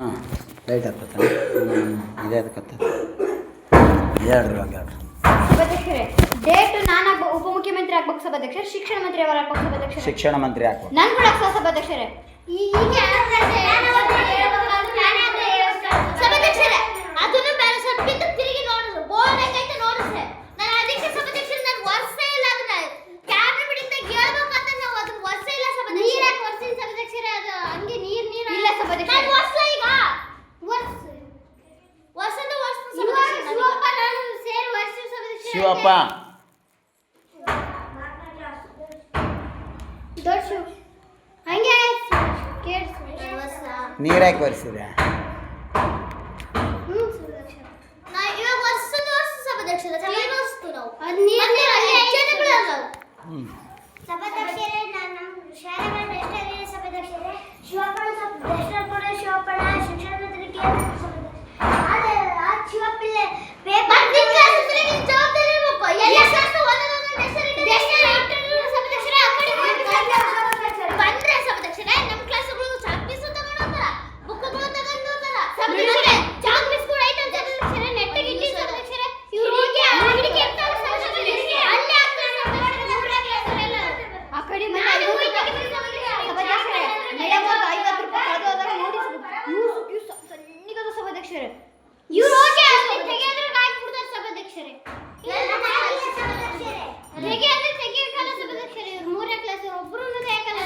ಹಾಂ ಲೈಟ್ ಹತ್ತತ್ತ ಇದೇ ಅದಕ್ಕತ್ತ ಹೇಳ್ರಿ ಇವಾಗ ಹೇಳ್ರಿ. ಸಭಾಧ್ಯಕ್ಷರೇ, ಡೇಟ್ ನಾನು ಉಪಮುಖ್ಯಮಂತ್ರಿ ಆಗ್ಬೇಕು ಸಭಾಧ್ಯಕ್ಷರೇ, ಶಿಕ್ಷಣ ಮಂತ್ರಿ ಅವರು ಆಗ್ಬೇಕು ಸಭಾಧ್ಯಕ್ಷರೇ, ಶಿಕ್ಷಣ ಮಂತ್ರಿ ಆಗ್ಬೇಕು. ನಾನು ಕೂಡ ಆಗ್ಸೋ ಸಭಾಧ್ಯಕ್ಷರೇ. ಸಭಾಧ್ಯಕ್ಷರೇ, ಅದನ್ನು ಬೇರೆ ಸ್ವಲ್ಪ ತಿರುಗಿ ನೋಡಿದ್ರು ಬೋರ್ಡ್ ಹೆಂಗೈತೆ ನೋಡಿದ್ರೆ ನಾನು ಅದಕ್ಕೆ ಸಭಾಧ್ಯಕ್ಷರೇ ನಾನು ವರ್ಷೇ ಇಲ್ಲ ಅದನ್ನ ಕ್ಯಾಬಿನೆಟ್ ಮೀಟಿಂಗ್ ಹೇಳ್ಬೇಕಂತ ನಾವು ಅದನ್ನ ವರ್ಷೇ ಇಲ್ಲ ಸಭಾಧ್ಯಕ್ಷರೇ. ನೀರಾಗಿ ವರ್ಷಿನ ಸಭಾಧ್ಯಕ್ಷರೇ, ಅದು ಹಂಗೆ ನೀರು ಇಲ್ಲ ಸಭಾಧ್ಯಕ್ಷರೇ. ನಾನು ವರ್ಷ ಈಗ ವರ್ಷದ ವರ್ಷ ಶಿವಪ್ಪ ನಾನು ಸೇರಿ ವರ್ಷ ಸಭಾಧ್ಯಕ್ಷರೇ. ಶಿವಪ್ಪ ದೊಡ್ಡ ಶಿವ ಹಂಗೆ ಕೇಳಿ ನೀರಾಗಿ ಬರ್ಸಿದೆ. ನಾ ಇವಾಗ ವರ್ಷದ ವರ್ಷ ಸಭಾಧ್ಯಕ್ಷರ ಚಲಿಸ್ತು ನಾವು ಅದು ನೀರು ಹೆಚ್ಚೇನೆಗಳು ಅಲ್ಲ. ಸಭಾಧ್ಯಕ್ಷರೇ, ನಾನು ನಮ್ಮ ಶಾಲೆಗಳ ಬೆಸ್ಟಲ್ಲಿ ಸಭಾಧ್ಯಕ್ಷರೇ, ಶಿವಪ್ಪನ ಬೆಸ್ಟಲ್ ಶಿವಪ್ಪನ ಶಿಕ್ಷಣ ಮಂತ್ರಿ ಕೇಂದ್ರ ಅದೇ ಆ ಶಿವಪ್ಪಿಲೆ ಪೇಪರ್ ಜವಾಬ್ದಾರಿ ಇರಬೇಕು. ಎಲ್ಲ ಕ್ಲಾಸ್ ಒಂದೊಂದು ಹೆಸರು ಸಭಾಧ್ಯಕ್ಷರೇ ಆ ಕಡೆ ಬಂದ್ರೆ ಸಭಾಧ್ಯಕ್ಷರೇ ನಮ್ಮ ಕ್ಲಾಸ್ಗಳು ಚಾಕ್ ಪೀಸ್ ತಗೊಂಡು ಹೋಗ್ತಾರ, ಬುಕ್ಗಳು ತಗೊಂಡು ಹೋಗ್ತಾರ ಸಭಾಧ್ಯಕ್ಷರೇ. ಚಾಕ್ ಪೀಸ್ ಕೂಡ ಐತೆ ಸಭಾಧ್ಯಕ್ಷರೇ, ನೆಟ್ಟಿಗೆ ಇಟ್ಟಿ ಸಭಾಧ್ಯಕ್ಷರೇ. ಇವರು ಹೋಗಿ ಹುಡುಗಿ ಇರ್ತಾರೆ ಸಭಾಧ್ಯಕ್ಷರೇ, ಅಲ್ಲೇ ಆಗ್ತಾರೆ ಸಭಾಧ್ಯಕ್ಷರೇ. ಆ ಕಡೆ ಮನೆ ಸಭಾಧ್ಯಕ್ಷರೇ ಮೇಡಮ್ ಅವರು 50 ರೂಪಾಯಿ ಕಳೆದು ಹೋದಾಗ ನೋಡಿ ಸನ್ನಿಗದ ಸಭಾಧ್ಯಕ್ಷರೇ. ಇವರು ಹೋಗಿ ತೆಗೆದ್ರೆ ಹಾಕಿಬಿಡ್ತಾರೆ ಸಭಾಧ್ಯಕ್ಷರೇ. ತೆಗೆಯಕಲ್ಲ ಸಭಾಧ್ಯಕ್ಷರೇ, ಇವರು 3ನೇ ಕ್ಲಾಸ್ ಒಬ್ಬರು ತೆಗೆಯಕಲ್ಲ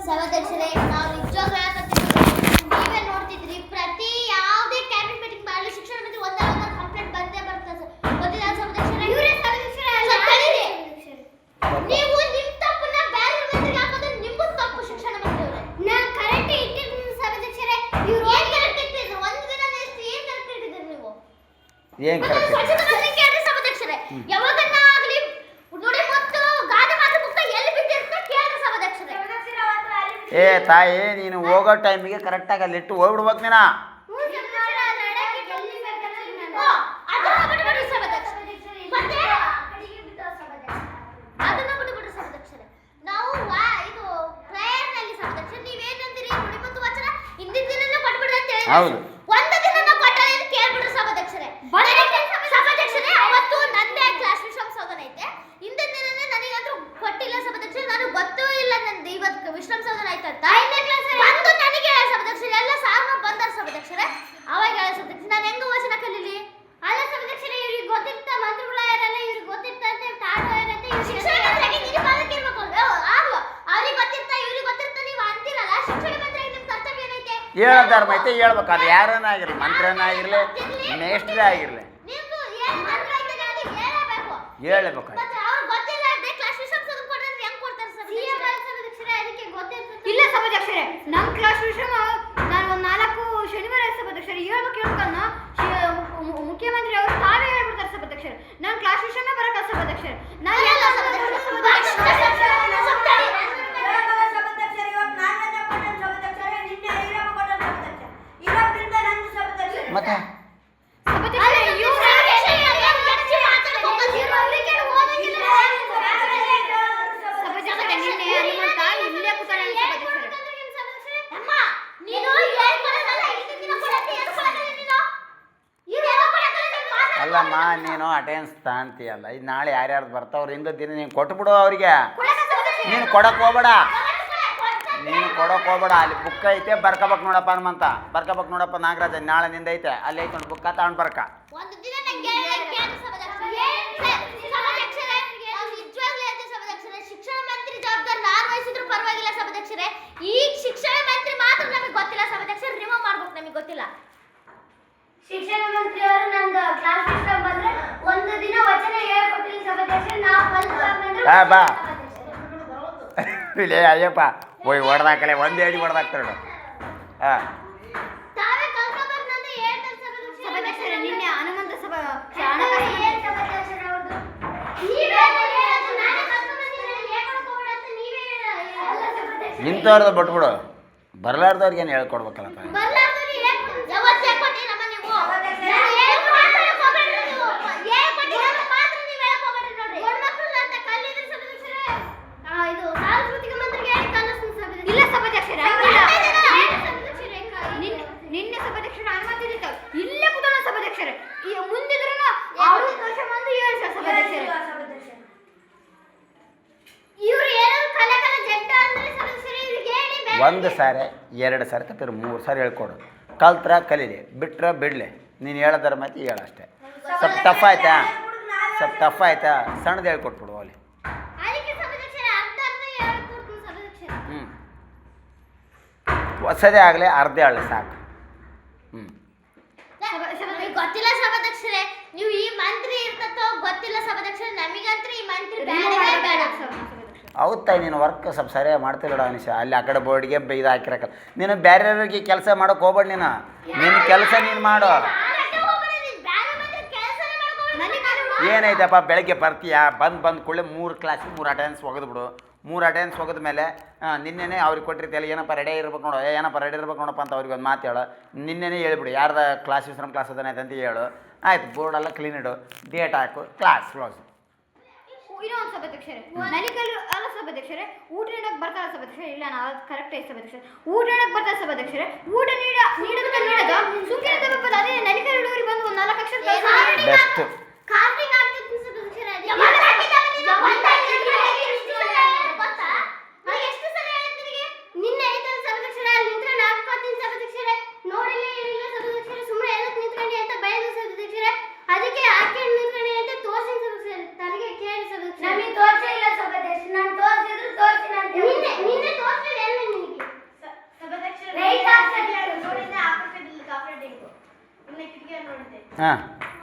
ಸಭಾಧ್ಯಕ್ಷರೇ. ನಾವು ನಿಜವಾಗ್ಲೂ ಹೇಳಕತ್ತೀವಿ, ನೀವೇ ನೋಡ್ತಿದ್ರಿ ಪ್ರತಿ ಯಾವುದೇ ಕ್ಯಾಬಿನೆಟ್ ಮೀಟಿಂಗ್ ಮಾಡಲಿ ಶಿಕ್ಷಣ ಮಂತ್ರಿ ಒಂದಲ್ಲ ಕಂಪ್ಲೇಂಟ್ ಬಂದೇ ಬರ್ತದೆ ಗೊತ್ತಿಲ್ಲ ಸಭಾಧ್ಯಕ್ಷರೇ. ಇವರೇ ಸಭಾಧ್ಯಕ್ಷರೇ ನೀವು ನಿಮ್ಮ ತಪ್ಪನ್ನ ಬೇರೆ ಮಂತ್ರಿಗೆ ಹಾಕೋದು ನಿಮ್ಮದು ತಪ್ಪು ಶಿಕ್ಷಣ ಮಂತ್ರಿ ಅವರೇ. ನಾನು ಕರೆಕ್ಟ್ ಇಟ್ಟಿದ್ದೀನಿ ಸಭಾಧ್ಯಕ್ಷರೇ. ಇವರು ಏನು ಕರೆಕ್ಟ್ ಇಟ್ಟಿದ್ರು ಒಂದು ದಿನ ಏನು ಕರೆಕ್ಟ್ ಇಟ್ಟಿದ್ರು ನೀವು ಏನು ಕರೆಕ್ಟ್ ಸಭಾಧ್ಯಕ್ಷರೇ. ಯಾವಾಗನ್ನ ಆಗಲಿ ನೋಡಿ ಮತ್ತು ಗಾದೆ ಮಾತು ಮುಕ್ತ ಎಲ್ಲಿ ಬಿದ್ದಿರುತ್ತೆ ಕೇಳಿ ಸಭಾಧ್ಯಕ್ಷರೇ. ಏ ತಾಯಿ, ನೀನು ಹೋಗೋ ಟೈಮಿಗೆ ಕರೆಕ್ಟಾಗಿ ಅಲ್ಲಿಟ್ಟು ಹೋಗ್ಬಿಡ್ಬೇಕು ನೀನು. ಹೌದು ಒಂದು ದಿನ ನಾವು ಕೊಟ್ಟರೆ ಕೇಳ್ಬಿಡ್ರಿ ಸಭಾಧ್ಯಕ್ಷರೇ. ಸಭಾಧ್ಯಕ್ಷರೇ, ಅವತ್ತು ನಂದೇ ಕ್ಲಾಸ್ ವಿಶ್ರಮ ಸೌಧನ ಐತೆ, ಹಿಂದಿನ ದಿನನೇ ನನಗಂತೂ ಕೊಟ್ಟಿಲ್ಲ ಸಭಾಧ್ಯಕ್ಷರೇ. ನನಗೆ ಗೊತ್ತೂ ಇಲ್ಲ ನಂದು ಇವತ್ತು ವಿಶ್ರಮ ಸೌಧನ ಆಯ್ತಂತ. ಬಂದು ನನಗೆ ಸಭಾಧ್ಯಕ್ಷರೇ ಎಲ್ಲ ಸಾರ್ನ ಬಂದಾರ ಸಭಾಧ್ಯಕ್ಷರೇ. ಅವಾಗ ಹೇಳ ಸಭಾಧ್ಯಕ್ಷರೇ, ನಾನು ಹೆಂಗ ವಚನ ಕಲೀಲಿ? ಅಲ್ಲ ಸಭಾಧ್ಯಕ್ಷರೇ, ಇವ್ರಿಗೆ ಗೊತ್ತಿರ್ತ ಮಂತ್ರಿಗಳ ಯಾರಲ್ಲ, ಇವ್ರಿಗೆ ಗೊತ್ತಿರ್ತಂತೆ ತಾಟೋ ಇರತ್ತೆ. ಶಿಕ್ಷಣ ಮಂತ್ರಿಗೆ ನೀವು ಕಾಲಕ್ಕಿರ್ಬೇಕು ಆಗ್ಲು ಅವ್ರಿಗೆ ಗೊತ್ತಿರ್ತ ಇವ್ರಿಗೆ ಗೊತ್ತಿರ್ತ ನೀವು ಅಂತೀರಲ್ಲ. ಶಿಕ್ಷಣ ಮಂತ್ರಿಗೆ ನಿಮ್ಮ ಕರ್ತವ್ಯ ಏನೈತೆ? ಹೇಳೋ ಧರ್ಮ ಐತೆ ಹೇಳ್ಬೇಕು. ಅದು ಯಾರನ್ನ ಆಗಿರಲಿ, ಮಂತ್ರಿಯನ್ನ ಆಗಿರಲಿ, ಮೇಷ್ಟ್ರೇ ಆಗಿರಲಿ, ನಿಮ್ದು ಏನು ಮಂತ್ರ ಐತೆ ನನಗೆ ಹೇಳಬೇಕು. ಹೇಳಬೇಕು. ಮತ್ತೆ ಅವ್ರು ಗೊತ್ತಿಲ್ಲ ಅಂದ್ರೆ ಕ್ಲಾಸ್ ವಿಷಯ ಕೊಡ್ತಾರೆ ಹೆಂಗ್ ಕೊಡ್ತಾರೆ ಸಭಾಧ್ಯಕ್ಷರೇ? ಅದಕ್ಕೆ ಗೊತ್ತಿರ್ತದೆ ಇಲ್ಲ ಸಭಾಧ್ಯಕ್ಷರೇ. ನಮ್ಮ ಕ್ಲಾಸ್ ವಿಷಯ ನಾನು ಒಂದು 4 ಶನಿವಾರ ಸಭಾಧ್ಯಕ್ಷರೇ ಹೇಳ್ಬೇಕನ್ನ ಮುಖ್ಯಮಂತ್ರಿ ಅವರು ತಾವೇ ಹೇಳ್ಬಿಡ್ತಾರೆ ಸಭಾಧ್ಯಕ್ಷರೇ. ನಾನು ಕ್ಲಾಸ್ ವಿಷಯನೇ ಬರಕ ಸಭಾಧ್ಯಕ್ಷರೇ. ನಾನು ಎಲ್ಲ ಮತ್ತೆ ಅಲ್ಲಮ್ಮ, ನೀನು ಅಟೆಂಡೆನ್ಸ್ ತಾಂತೀಯಲ್ಲ, ಇದು ನಾಳೆ ಯಾರ್ಯಾರ್ದು ಬರ್ತಾವ್ರು ಹಿಂದೆ ದಿನ ನೀನು ಕೊಟ್ಬಿಡು ಅವ್ರಿಗೆ. ನೀನು ಕೊಡಕ್ಕೆ ಹೋಗ್ಬೇಡ, ನೀನು ಕೊಡಕ್ಕೆ ಹೋಗ್ಬೇಡ. ಅಲ್ಲಿ ಬುಕ್ ಐತೆ ಬರ್ಕೋಬೇಕು ನೋಡಪ್ಪ ಹನುಮಂತ, ಬರ್ಕೋಬೇಕು ನೋಡಪ್ಪ ನಾಗರಾಜ, ನಾಳೆ ನಿಂದ ಐತೆ ಅಲ್ಲಿ ಐತೆ ಬುಕ್ಕ ತಗೊಂಡು ಬರ್ಕ. ಒಂದು ದಿನ ನಂಗೆ ಸಭಾಧ್ಯಕ್ಷರೇ, ಶಿಕ್ಷಣ ಮಂತ್ರಿ ಜವಾಬ್ದಾರಿ ನಾನು ವಹಿಸಿದ್ರು ಪರವಾಗಿಲ್ಲ ಸಭಾಧ್ಯಕ್ಷರೇ. ಈಗ ಶಿಕ್ಷಣ ಮಂತ್ರಿ ಮಾತ್ರ ನಮಗೆ ಗೊತ್ತಿಲ್ಲ ಸಭಾಧ್ಯಕ್ಷರೇ, ರಿಮೂವ್ ಮಾಡ್ಬೇಕು ನಮಗೆ ಗೊತ್ತಿಲ್ಲ. ಶಿಕ್ಷಣ ಮಂತ್ರಿ ಅವರು ನಂದು ಕ್ಲಾಸ್ ಸಿಸ್ಟಮ್ ಬಂದ್ರೆ ಒಂದು ದಿನ ವಚನ ಹೇಳ್ಕೊಟ್ಟಿಲ್ಲ ಸಭಾಧ್ಯಕ್ಷರೇ. ನಾವು ಬಾ ಇಲ್ಲೇ ಅಯ್ಯಪ್ಪ ಹೋಯ್ ಹೊಡೆದಾಕಲೆ ಒಂದು ಹೇಳಿ ಹೊಡೆದಾಕ್ತಾರೆ. ಹಾಂ ತಾವೇ ಕಲ್ತ್ಕೋಬೇಕಂತ ಹೇಳ್ತಾರೆ ಸಭಾಧ್ಯಕ್ಷರೇ. ನಿನ್ನೆ ಹನುಮಂತ ಸಭಾ ಇಂಥವ್ರದ್ದು ಬಿಟ್ಬಿಡು, ಬರಲಾರ್ದವ್ರಿಗೇನು ಹೇಳ್ಕೊಡ್ಬೇಕಲ್ಲಪ್ಪ. ಇದು ಸಾಂಸ್ಕೃತಿಕ ಮಂತ್ರಿಗೆ ಹೇಳಿ ಕಲಿಸ್ತೀನಿ ಒಂದು ಸಾರಿ 2 ಸಾರಿ ಕತ್ತಿರ 3 ಸಾರಿ ಹೇಳ್ಕೊಡು. ಕಲ್ತ್ರ ಕಲೀಲಿ, ಬಿಟ್ರೆ ಬಿಡಲಿ. ನೀನು ಹೇಳೋದರ ಮಾತಿ ಹೇಳು ಅಷ್ಟೇ. ಸ್ವಲ್ಪ ಟಫ್ ಆಯ್ತಾ? ಸ್ವಲ್ಪ ಟಫ್ ಆಯ್ತಾ? ಸಣ್ಣದು ಹೇಳ್ಕೊಟ್ಬಿಡು ಅಲ್ಲಿ. ಹ್ಞೂ ಹೊಸದೇ ಆಗಲಿ, ಅರ್ಧ ಹೇಳಿ ಸಾಕು. ಹ್ಞೂ ಗೊತ್ತಿಲ್ಲ ಸಭಾಧ್ಯಕ್ಷರೇ, ನೀವು ಈ ಮಂತ್ರಿ ಇರ್ತತೋ ಗೊತ್ತಿಲ್ಲ ಸಭಾಧ್ಯಕ್ಷರೇ, ನಮಗಂತೂ ಈ ಮಂತ್ರಿ ಬೇಡ. ಹೌದಾ? ನೀನು ವರ್ಕ್ ಸ್ವಲ್ಪ ಸರಿಯಾಗಿ ಮಾಡ್ತಿಲ್ಲ ಅನಿಶ. ಅಲ್ಲಿ ಆ ಕಡೆ ಬೋರ್ಡ್ಗೆ ಇದು ಹಾಕಿರಕಲ್ಲ. ನೀನು ಬೇರೆಯವ್ರಿಗೆ ಕೆಲಸ ಮಾಡೋಕೆ ಹೋಗ್ಬೇಡ. ನಿನ್ನ ಕೆಲಸ ನೀನು ಮಾಡು. ಏನೈತಪ್ಪ, ಬೆಳಗ್ಗೆ ಬರ್ತೀಯ, ಬಂದು ಕೂಡಲೇ 3 ಕ್ಲಾಸಿಗೆ 3 ಅಟೆಂಡೆನ್ಸ್ ಒಗೆದ್ಬಿಡು. 3 ಅಟೆಂಡೆನ್ಸ್ ಒಗೆದ ಮೇಲೆ ನಿನ್ನೆನೇ ಅವ್ರಿಗೆ ಕೊಟ್ಟಿರ್ತೀಯಲ್ಲ, ಏನಪ್ಪ ರೆಡಿ ಇರ್ಬೇಕು ನೋಡು, ಏನಪ್ಪ ರೆಡಿ ಇರ್ಬೇಕು ನೋಡಪ್ಪ ಅಂತ ಅವ್ರಿಗೆ ಒಂದು ಮಾತು ಹೇಳು. ನಿನ್ನೆನೇ ಹೇಳ್ಬಿಡು, ಯಾರ್ದು ಕ್ಲಾಸ್ ವಿಶ್ರಮ ಕ್ಲಾಸ್ ಅದನ್ನೈತೆ ಅಂತ ಹೇಳು. ಆಯ್ತು, ಬೋರ್ಡೆಲ್ಲ ಕ್ಲೀನ್ ಇಡು, ಡೇಟ್ ಹಾಕು, ಕ್ಲಾಸ್ ಕ್ಲೋಸ್. ಇನ್ನೊಂದು ಸಭಾಧ್ಯಕ್ಷರೇ, ನಲಿಕಲ್ಲು ಅಲ್ಲ ಸಭಾಧ್ಯಕ್ಷರೇ, ಊಟ ನೀಡಕ್ಕೆ ಬರ್ತಾರ ಸಭಾಧ್ಯಕ್ಷರೇ. ಇಲ್ಲ, ನಾವು ಕರೆಕ್ಟ್ ಆಯ್ತು ಸಭಾಧ್ಯಕ್ಷರೇ. ಊಟ ನೀಡಕ್ಕೆ ಬರ್ತಾರೆ ಸಭಾಧ್ಯಕ್ಷರೇ. ಊಟ ನೀಡೋದು ಸುಖಿನ ತಪ್ಪದ. ಅದೇ ನಲಿಕಲ್ ಹುಡುಗರಿಗೆ ಬಂದು ಒಂದು 4 ಅಕ್ಷರ ಬೆಸ್ಟ್. ಕಾರ್ತಿಕ್ ಆಗ್ತಿತ್ತು ಸಭಾಧ್ಯಕ್ಷರೇ. ಎಷ್ಟು ಸಲ ಹೇಳ್ತೀನಿ ನಿನ್ನೆ ಐತಲ್ಲ ಸಭಾಧ್ಯಕ್ಷರೇ, ಅಲ್ಲಿ ನಿಂತ್ರೆ ನಾನು ಬರ್ತೀನಿ ಸಭಾಧ್ಯಕ್ಷರೇ. ನೋಡಿಲ್ಲ ಏನಿಲ್ಲ ಸಭಾಧ್ಯಕ್ಷರೇ, ಸುಮ್ಮನೆ ಎಲ್ಲಕ್ಕೆ ನಿಂತ್ಕೊಂಡಿ ಅಂತ ಬಯಲು ಸಭಾಧ್ಯಕ್ಷರೇ. ಅದಕ್ಕೆ ಆಕೆ ನಿಂತ್ಕೊಂಡಿ ಅಂತ ತೋರಿಸಿ ಸಭಾಧ್ಯಕ್ಷರೇ, ತನಗೆ ಕೇಳಿ ಸಭಾಧ್ಯಕ್ಷರೇ. ನಮಗೆ ತೋರಿಸೇ ಇಲ್ಲ ಸಭಾಧ್ಯಕ್ಷರೇ, ನಾನು ತೋರಿಸಿದ್ರು ತೋರಿಸಿಲ್ಲ ಅಂತ ನಿನ್ನೆ ತೋರಿಸಲಿಲ್ಲ ಏನು ನಿನಗೆ ಸಭಾಧ್ಯಕ್ಷರೇ? ರೈಟ್ ಆಗ್ತದೆ ನೋಡಿದ್ದೆ, ಆಪರೇಟಿಂಗ್ ಕಾಫರೇಟಿಂಗ್ ನಿನ್ನೆ ಕಿಟಕಿಯಲ್ಲಿ ನೋಡಿದ್ದೆ. ಹಾಂ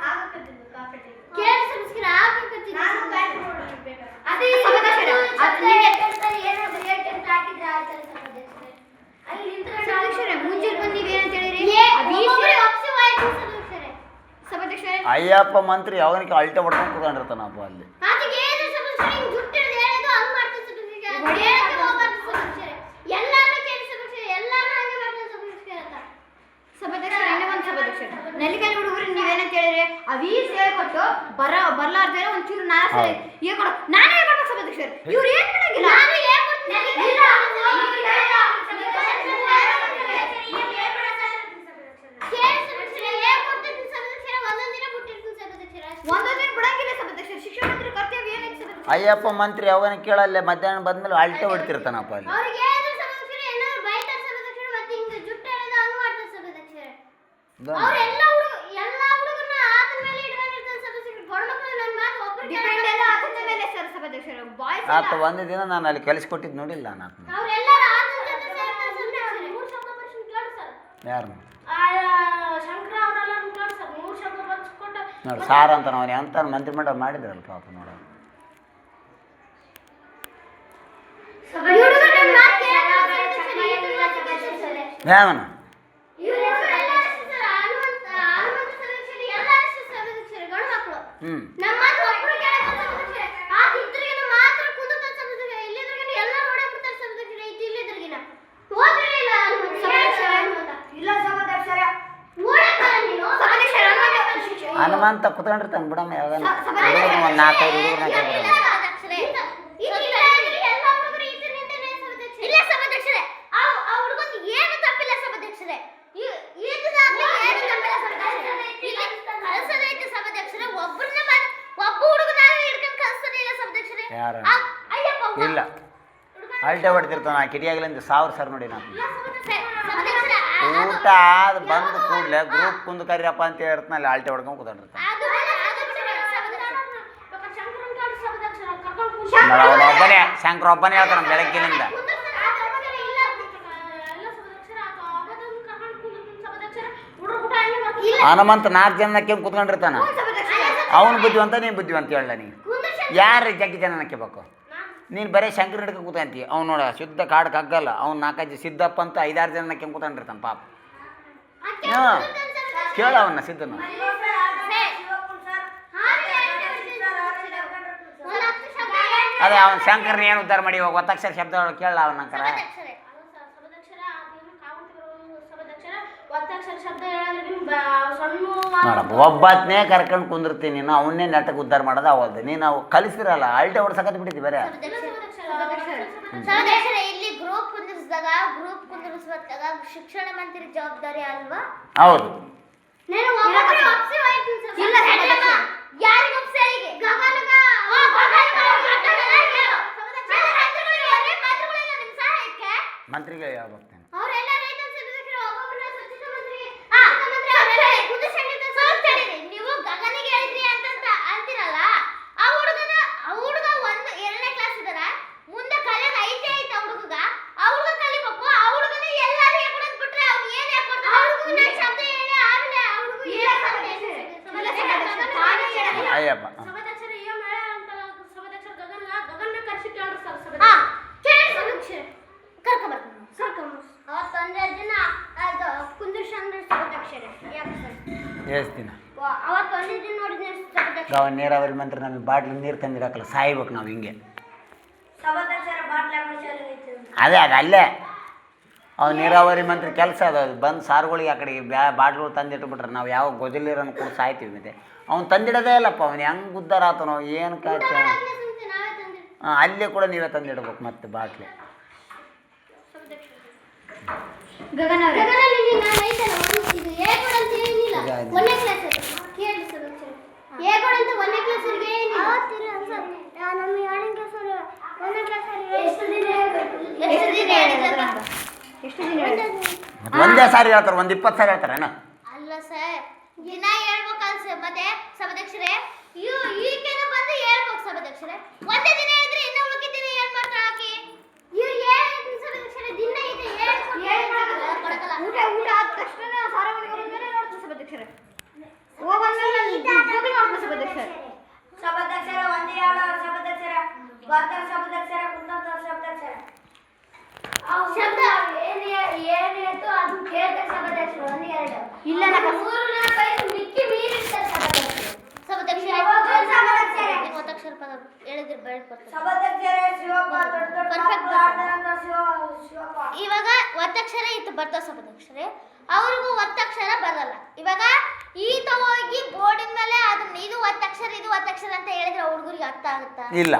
ಆಗುತ್ತಿದ್ದು ಕಾಫರೇಟಿಂಗ್ ಕೇಳಿ ಸಭಾಧ್ಯಕ್ಷರೇ, ಆಗುತ್ತಿದ್ದು ನಾನು ಬ್ಯಾಂಕ್ ನೋಡಬೇಕು. ಅದೇ ಸಭಾಧ್ಯಕ್ಷರೇ, ಅದು ನಿನ್ನೆ ಹೇಳ್ತಾರೆ ಏನಾದರೂ ರೇಟ್ ಅಂತ ಹಾಕಿದ್ರೆ ಆಯ್ತಲ್ಲ ಸಭಾಧ್ಯಕ್ಷರೇ. ಅಲ್ಲಿ ನಿಂತ್ಕೊಂಡು ಸಭಾಧ್ಯಕ್ಷರೇ ಮುಂಜಾನೆ ಬಂದಿವಿ ಏನಂತ ಹೇಳಿರಿ? ಸಭಾಧ್ಯಕ್ಷರೇ ಅಯ್ಯಪ್ಪ ಮಂತ್ರಿ ಅವನಿಗೆ ಅಲ್ಟೆ ಹೊಡ್ಕೊಂಡು ಕೂತ್ಕೊಂಡಿರ್ತಾನಪ್ಪ ಅಲ್ಲಿ. ಅದಕ್ಕೆ ಏನು ಸಭಾಧ್ಯಕ್ಷರೇ, ಹಿಂಗೆ ಜುಟ್ಟು ಹಿಡಿದು ಹೇಳೋದು ಹಂಗೆ ಮಾಡ್ತಾರೆ ಸಭಾಧ್ಯಕ್ಷರೇ. ಹೇಳಕ್ಕೆ ಹೋಗ್ಬಾರ್ದು ಸಭಾಧ್ಯಕ್ಷರೇ. ಎಲ್ಲಾನು ಕೇಳಿ ಸಭಾಧ್ಯಕ್ಷರೇ, ಎಲ್ಲಾನು ಹಂಗೆ ಮಾಡ್ತಾರೆ ಸಭಾಧ್ಯಕ್ಷರೇ ಅಂತ. ಸಭಾಧ್ಯಕ್ಷರೇ, ಇನ್ನೂ ಒಂದು ಸಭಾಧ್ಯಕ್ಷರೇ, ನಲಿಕಲ್ ಹುಡುಗರು ನೀವೇನಂತ ಹೇಳಿರಿ? ಅವೀ ಸೇರ್ಕೊಟ್ಟು ಬರ್ಲಾರ್ದೇ ಒಂಚೂರು ನಾಶ ಹೇಳ್ಕೊಡು. ನಾನೇ ಹೇಳ್ಕೊಡ್ಬೇಕು ಸಭಾಧ್ಯಕ್ಷರೇ. ಇವ್ರು ಏನು ಮಾಡಂಗಿಲ್ಲ. ನಾನು ಹೇಳ್ಕೊಡ್ತೀನಿ. ಒಂದೊಂದು ದಿನ ಬಿಡಂಗಿಲ್ಲ ಸಭಾಧ್ಯಕ್ಷರೇ. ಶಿಕ್ಷಣ ಮಂತ್ರಿ ಕರ್ತವ್ಯ ಏನೈತೆ ಸಭಾಧ್ಯಕ್ಷರೇ? ಅಯ್ಯಪ್ಪ ಮಂತ್ರಿ ಅವನಿಗೆ ಕೇಳಲ್ಲೇ ಮಧ್ಯಾಹ್ನ ಬಂದ್ಮೇಲೆ ಅಲ್ಟೆ ಹೊಡ್ತಿರ್ತಾನಪ್ಪ ಅಲ್ಲಿ. ಅವ್ರಿಗೆ ಹೇಳಿದ್ರೆ ಸಭಾಧ್ಯಕ್ಷರೇ, ಏನಾದ್ರು ಬೈತಾರೆ ಸಭಾಧ್ಯಕ್ಷರೇ, ಮತ್ತೆ ಹಿಂಗೆ ಜುಟ್ಟು ಹಿಡಿದು ಹಂಗೆ ಮಾಡ್ತಾರೆ ಸಭಾಧ್ಯಕ್ಷರೇ. ಅವ್ರೆಲ್ಲ ಹುಡುಗರನ್ನ ಆತನ ಮೇಲೆ ಇಟ್ಕೊಂಡಿರ್ತಾರೆ ಸಭಾಧ್ಯಕ್ಷರೇ. ಗಂಡ್ಮಕ್ಳು ನನ್ನ ಮಾತು ಒಬ್ಬರು ಡಿಪೆಂಡ್ ಎಲ್ಲ ಆತನ ಮೇಲೆ ಸರ್ ಸಭಾಧ್ಯಕ್ಷರೇ. ಬಾಯ್ಸ್ ಆತ ಒಂದು ದಿನ ನಾನು ಅಲ್ಲಿ ಕಲಿಸ್ಕೊಟ್ಟಿದ್ದು ನೋಡಿಲ್ಲ ನಾನು. ಅವರೆಲ್ಲರೂ ಆತನ ಜೊತೆ ಸೇರ್ತಾರೆ ಸಭಾಧ್ಯಕ್ಷರೇ. 3 ಶಬ್ದ ಬರ್ಸಿ ಕೇಳು ಸರ್. ಯಾರನ್ನು ಶಂಕರ ಅವರೆಲ್ಲರೂ ಕೇಳು ಸರ್. 3 ಶಬ್ದ ಬರ್ಸ್ಕೊಟ್ಟು ನೋಡಿ ಸಾರ್ ಅಂತ ನಾವು ಅಂತ ಮಂತ್ರಿಮಂಡಲ ಮಾಡಿದ್ರಲ್ಲ ಪಾಪ ನೋಡ. ಯಾವನ ಹನುಮಂತ ಕುತ್ಕೊಂಡಿರ್ತಾನೆ ಬಿಡಮ್ಮ. ಯಾವಾಗ ಒಂದು 4-5 ಹುಡುಗರನ್ನ ಯಾರು ಇಲ್ಲ ಅಲ್ಟೆ ಹೊಡ್ತಿರ್ತಾನೆ. ಆ ಕಿಡಿಯಾಗಲಿಂದ 1000 ಸರ್ ನೋಡಿ ನಾನು. ಊಟ ಆದ ಬಂದು ಕೂಡಲೇ ಗ್ರೂಪ್ ಕುಂದು ಕರಿಯಪ್ಪ ಅಂತ ಹೇಳ್ತಾನಲ್ಲಿ ಅಲ್ಟೆ ಹೊಡ್ಕೊಂಡು ಕೂತ್ಕೊಂಡಿರ್ತಾನೆ. ಒಬ್ಬನೇ ಶಂಕರ ಒಬ್ಬನೇ ಹೇಳ್ತಾನೆ ಬೆಳಗ್ಗಿನಿಂದ. ಹನುಮಂತ 4 ಜನಕ್ಕೆ ಕೂತ್ಕೊಂಡಿರ್ತಾನ. ಅವನು ಬುದ್ಧಿವಂತ ನೀನು ಬುದ್ಧಿವಂತ ಹೇಳ. ನೀ ಯಾರು ಜಗ್ಗಿ ಜನ ಹಾಕಿಬೇಕು? ನೀನು ಬರೀ ಶಂಕರ ಹಿಡ್ಕ ಕೂತಂತಿ. ಅವ್ನು ನೋಡ ಶುದ್ಧ ಕಾಡು ಕಗ್ಗಲ್ಲ. ಅವ್ನು 4 ಸಿದ್ದಪ್ಪ ಅಂತ 5-6 ಜನಕ್ಕೆ ಕೂತ್ಕೊಂಡಿರ್ತಾನೆ ಪಾಪ. ಹಾಂ ಕೇಳ ಅವನ್ನ ಸಿದ್ದನ. ಅದೇ ಅವನು ಶಂಕರನ ಏನು ಉದ್ಧಾರ ಮಾಡಿ ಇವಾಗ ಒತ್ತಕ್ಷರ ಶಬ್ದಗಳು ಕೇಳಲ್ಲ ಅವನಂಕರ. ನೋಡಪ್ಪ ಒಬ್ಬತ್ತನೇ ಕರ್ಕೊಂಡು ಕುಂದಿರ್ತೀನಿ ನೀನು. ಅವನ್ನೇ ನೆಟ್ಟಗೆ ಉದ್ಧಾರ ಮಾಡೋದು ಅವಲ್ದು. ನೀನು ನಾವು ಕಲಿಸಿರಲ್ಲ ಅಲ್ಟೆ ಹೊಡ್ಸಕತ್ ಬಿಟ್ಟಿದ್ದಿ ಬೇರೆ. ಇಲ್ಲಿ ಗ್ರೂಪ್ ಕುಂದಿರಿಸುವಾಗ ಶಿಕ್ಷಣ ಮಂತ್ರಿ ಜವಾಬ್ದಾರಿ ಅಲ್ವಾ? ಹೌದು. ಮಂತ್ರಿಗೆ ಹೇಳ್ಬೇಕ್ತೇನೆ. ಅವರೆಲ್ಲ ರೈತ ಸಭಾಧ್ಯಕ್ಷರು ಒಬ್ಬೊಬ್ಬರನ್ನ ಸ್ವಚ್ಛತಾ ಮಂತ್ರಿ ಅವರೆಲ್ಲ ಕುದಿಸ್ಕೊಂಡಿದ್ದ ತಡೀರಿ. ನೀವು ಗಗನಿಗೆ ಹೇಳಿದ್ರಿ ಅಂತ ಅಂತೀರಲ್ಲ, ಆ ಹುಡುಗ ಒಂದು 2ನೇ ಕ್ಲಾಸ್ ಇದಾರ, ಮುಂದೆ ಕಲಿಯೋದು ಐತೆ ಐತೆ ಆ ಹುಡುಗ ಕಲಿಬೇಕು. ಆ ಹುಡುಗನ ಎಲ್ಲಾರು ಹೇಳ್ಕೊಡೋದು ಬಿಟ್ರೆ ಅವ್ನು ಏನ್ ಹೇಳ್ಕೊಡ್ತಾನೆ? ಆ ಹುಡುಗನ ಶಬ್ದ ಹೇಳಿ ಆಮೇಲೆ ಆ ಹುಡುಗ ಅಯ್ಯಪ್ಪ ಸಭಾಧ್ಯಕ್ಷರ ಈ ಮೇಳ ಅಂತ ಸಭಾಧ್ಯಕ್ಷರ ಗಗನ ಕರ್ಸಿ ಕೇಳ್ರಿ ಸರ್ ಸಭಾಧ್ಯಕ್ಷರ ಕರ್ಕೊಂಬರ್ತೀನಿ. ಅವತ್ತು ಅಂದ್ರೆ ದಿನ ಅದು ಕುಂದರ್ಶಂದ್ರ ಸಭಾಧ್ಯಕ್ಷರ ಯಾಕೆ ಸರ್ ಹೇಳ್ತೀನಿ. ಅವತ್ತು ಒಂದೇ ದಿನ ನೋಡಿದ್ನಿ ಸಭಾಧ್ಯಕ್ಷರ. ಅವ ನೀರಾವರಿ ಮಂತ್ರಿ ನಮಗೆ ಬಾಟ್ಲಿ ನೀರು ತಂದಿಡಕ್ಕಲ್ಲ, ಸಾಯ್ಬೇಕು ನಾವು ಹಿಂಗೆ. ಸಭಾಧ್ಯಕ್ಷರ ಬಾಟ್ಲ ಅದೇ ಅಲ್ಲೇ ಅವ್ನು ನೀರಾವರಿ ಮಂತ್ರಿ ಕೆಲಸ ಅದು ಬಂದು ಸಾರುಗಳಿಗೆ ಆ ಕಡೆಗೆ ಬಾಟ್ಲು ತಂದಿಟ್ಬಿಟ್ರೆ ನಾವು ಯಾವ ಗೊಜಲಿರನ್ನು ಕೂಡ ಸಾಯ್ತೀವಿ. ಮತ್ತೆ ಅವ್ನು ತಂದಿಡೋದೇ ಇಲ್ಲಪ್ಪ, ಅವ್ನು ಹೆಂಗೆ ಉದ್ದಾರ ಆತ ನಾವು ಏನು ಕಾಯ್ತ. ಅಲ್ಲೇ ಕೂಡ ನೀವೇ ತಂದಿಡ್ಬೇಕು ಮತ್ತೆ ಬಾಟ್ಲಿ. ಗಗನ ಅವರೇ ಒಂದೇ ಸಾರಿ ಹೇಳ್ತಾರೆ, ಒಂದು 20 ಸಾರಿ ಹೇಳ್ತಾರೇನ? ಅಲ್ಲ ಸರ್, ದಿನ ಹೇಳ್ಬೇಕಲ್ಸ. ಮತ್ತೆ ಸಭಾಧ್ಯಕ್ಷರೇ ಈಕೆನ ಬಂದು ಹೇಳ್ಬೇಕು ಸಭಾಧ್ಯಕ್ಷರೇ. ಒಂದೇ ದಿನ ಹೇಳಿದ್ರೆ ಇನ್ನ ಉಳ್ಕಿದ ದಿನ ಏನ್ ಮಾಡ್ತಾಳ ಆಕಿ? ಇವ್ರು ಹೇಳಿದ ಸಭಾಧ್ಯಕ್ಷರೇ ದಿನ ಇದೆ ಕೊಡಕಲ್ಲ. ಊಟ ಆದ ತಕ್ಷಣ ಸಾರಾವಳಿಗೆ ಬಂದ್ಮೇಲೆ ನೋಡ್ತಾರೆ ಸಭಾಧ್ಯಕ್ಷರೇ. ಹೋಗ್ಬಂದ್ಮೇಲೆ ಸಭಾಧ್ಯಕ್ಷರೇ ಸಭಾಧ್ಯಕ್ಷರ ಒಂದೇ ಹೇಳೋ ಸಭಾಧ್ಯಕ್ಷರ ಬರ್ತಾರ ಸಭಾಧ್ಯಕ್ಷರ ಕುಂತ ಸಭಾಧ್ಯಕ್ಷರ ಶಬ್ದ ಏನೇತು ಅದು ಕೇಳ್ತಾರೆ ಸಭಾಧ್ಯಕ್ಷರ. ಒಂದು ಎರಡು ಇಲ್ಲ ಮೂರನೇ ಕೈ ಮಿಕ್ಕಿ ಮೀರಿರ್ತಾರೆ ಸಭಾಧ್ಯಕ್ಷರ. ಒತ್ತಕ್ಷರ ಪದ ಹೇಳಿದ್ರೆ ಬೇಡ ಸಭಾಧ್ಯಕ್ಷರ ಶಿವಪ್ಪ ಪರ್ಫೆಕ್ಟ್ ಇವಾಗ ಒತ್ತಕ್ಷರ ಇತ್ತು ಬರ್ತಾವ ಸಭಾಧ್ಯಕ್ಷರೇ, ಅವ್ರಿಗೂ ಒತ್ತಕ್ಷರ ಬರಲ್ಲ. ಇವಾಗ ಈತ ಹೋಗಿ ಬೋರ್ಡಿನ ಮೇಲೆ ಅದನ್ನ ಇದು ಒತ್ತಕ್ಷರ ಅಂತ ಹೇಳಿದ್ರೆ ಹುಡುಗರಿಗೆ ಅರ್ಥ ಆಗುತ್ತಾ? ಇಲ್ಲ.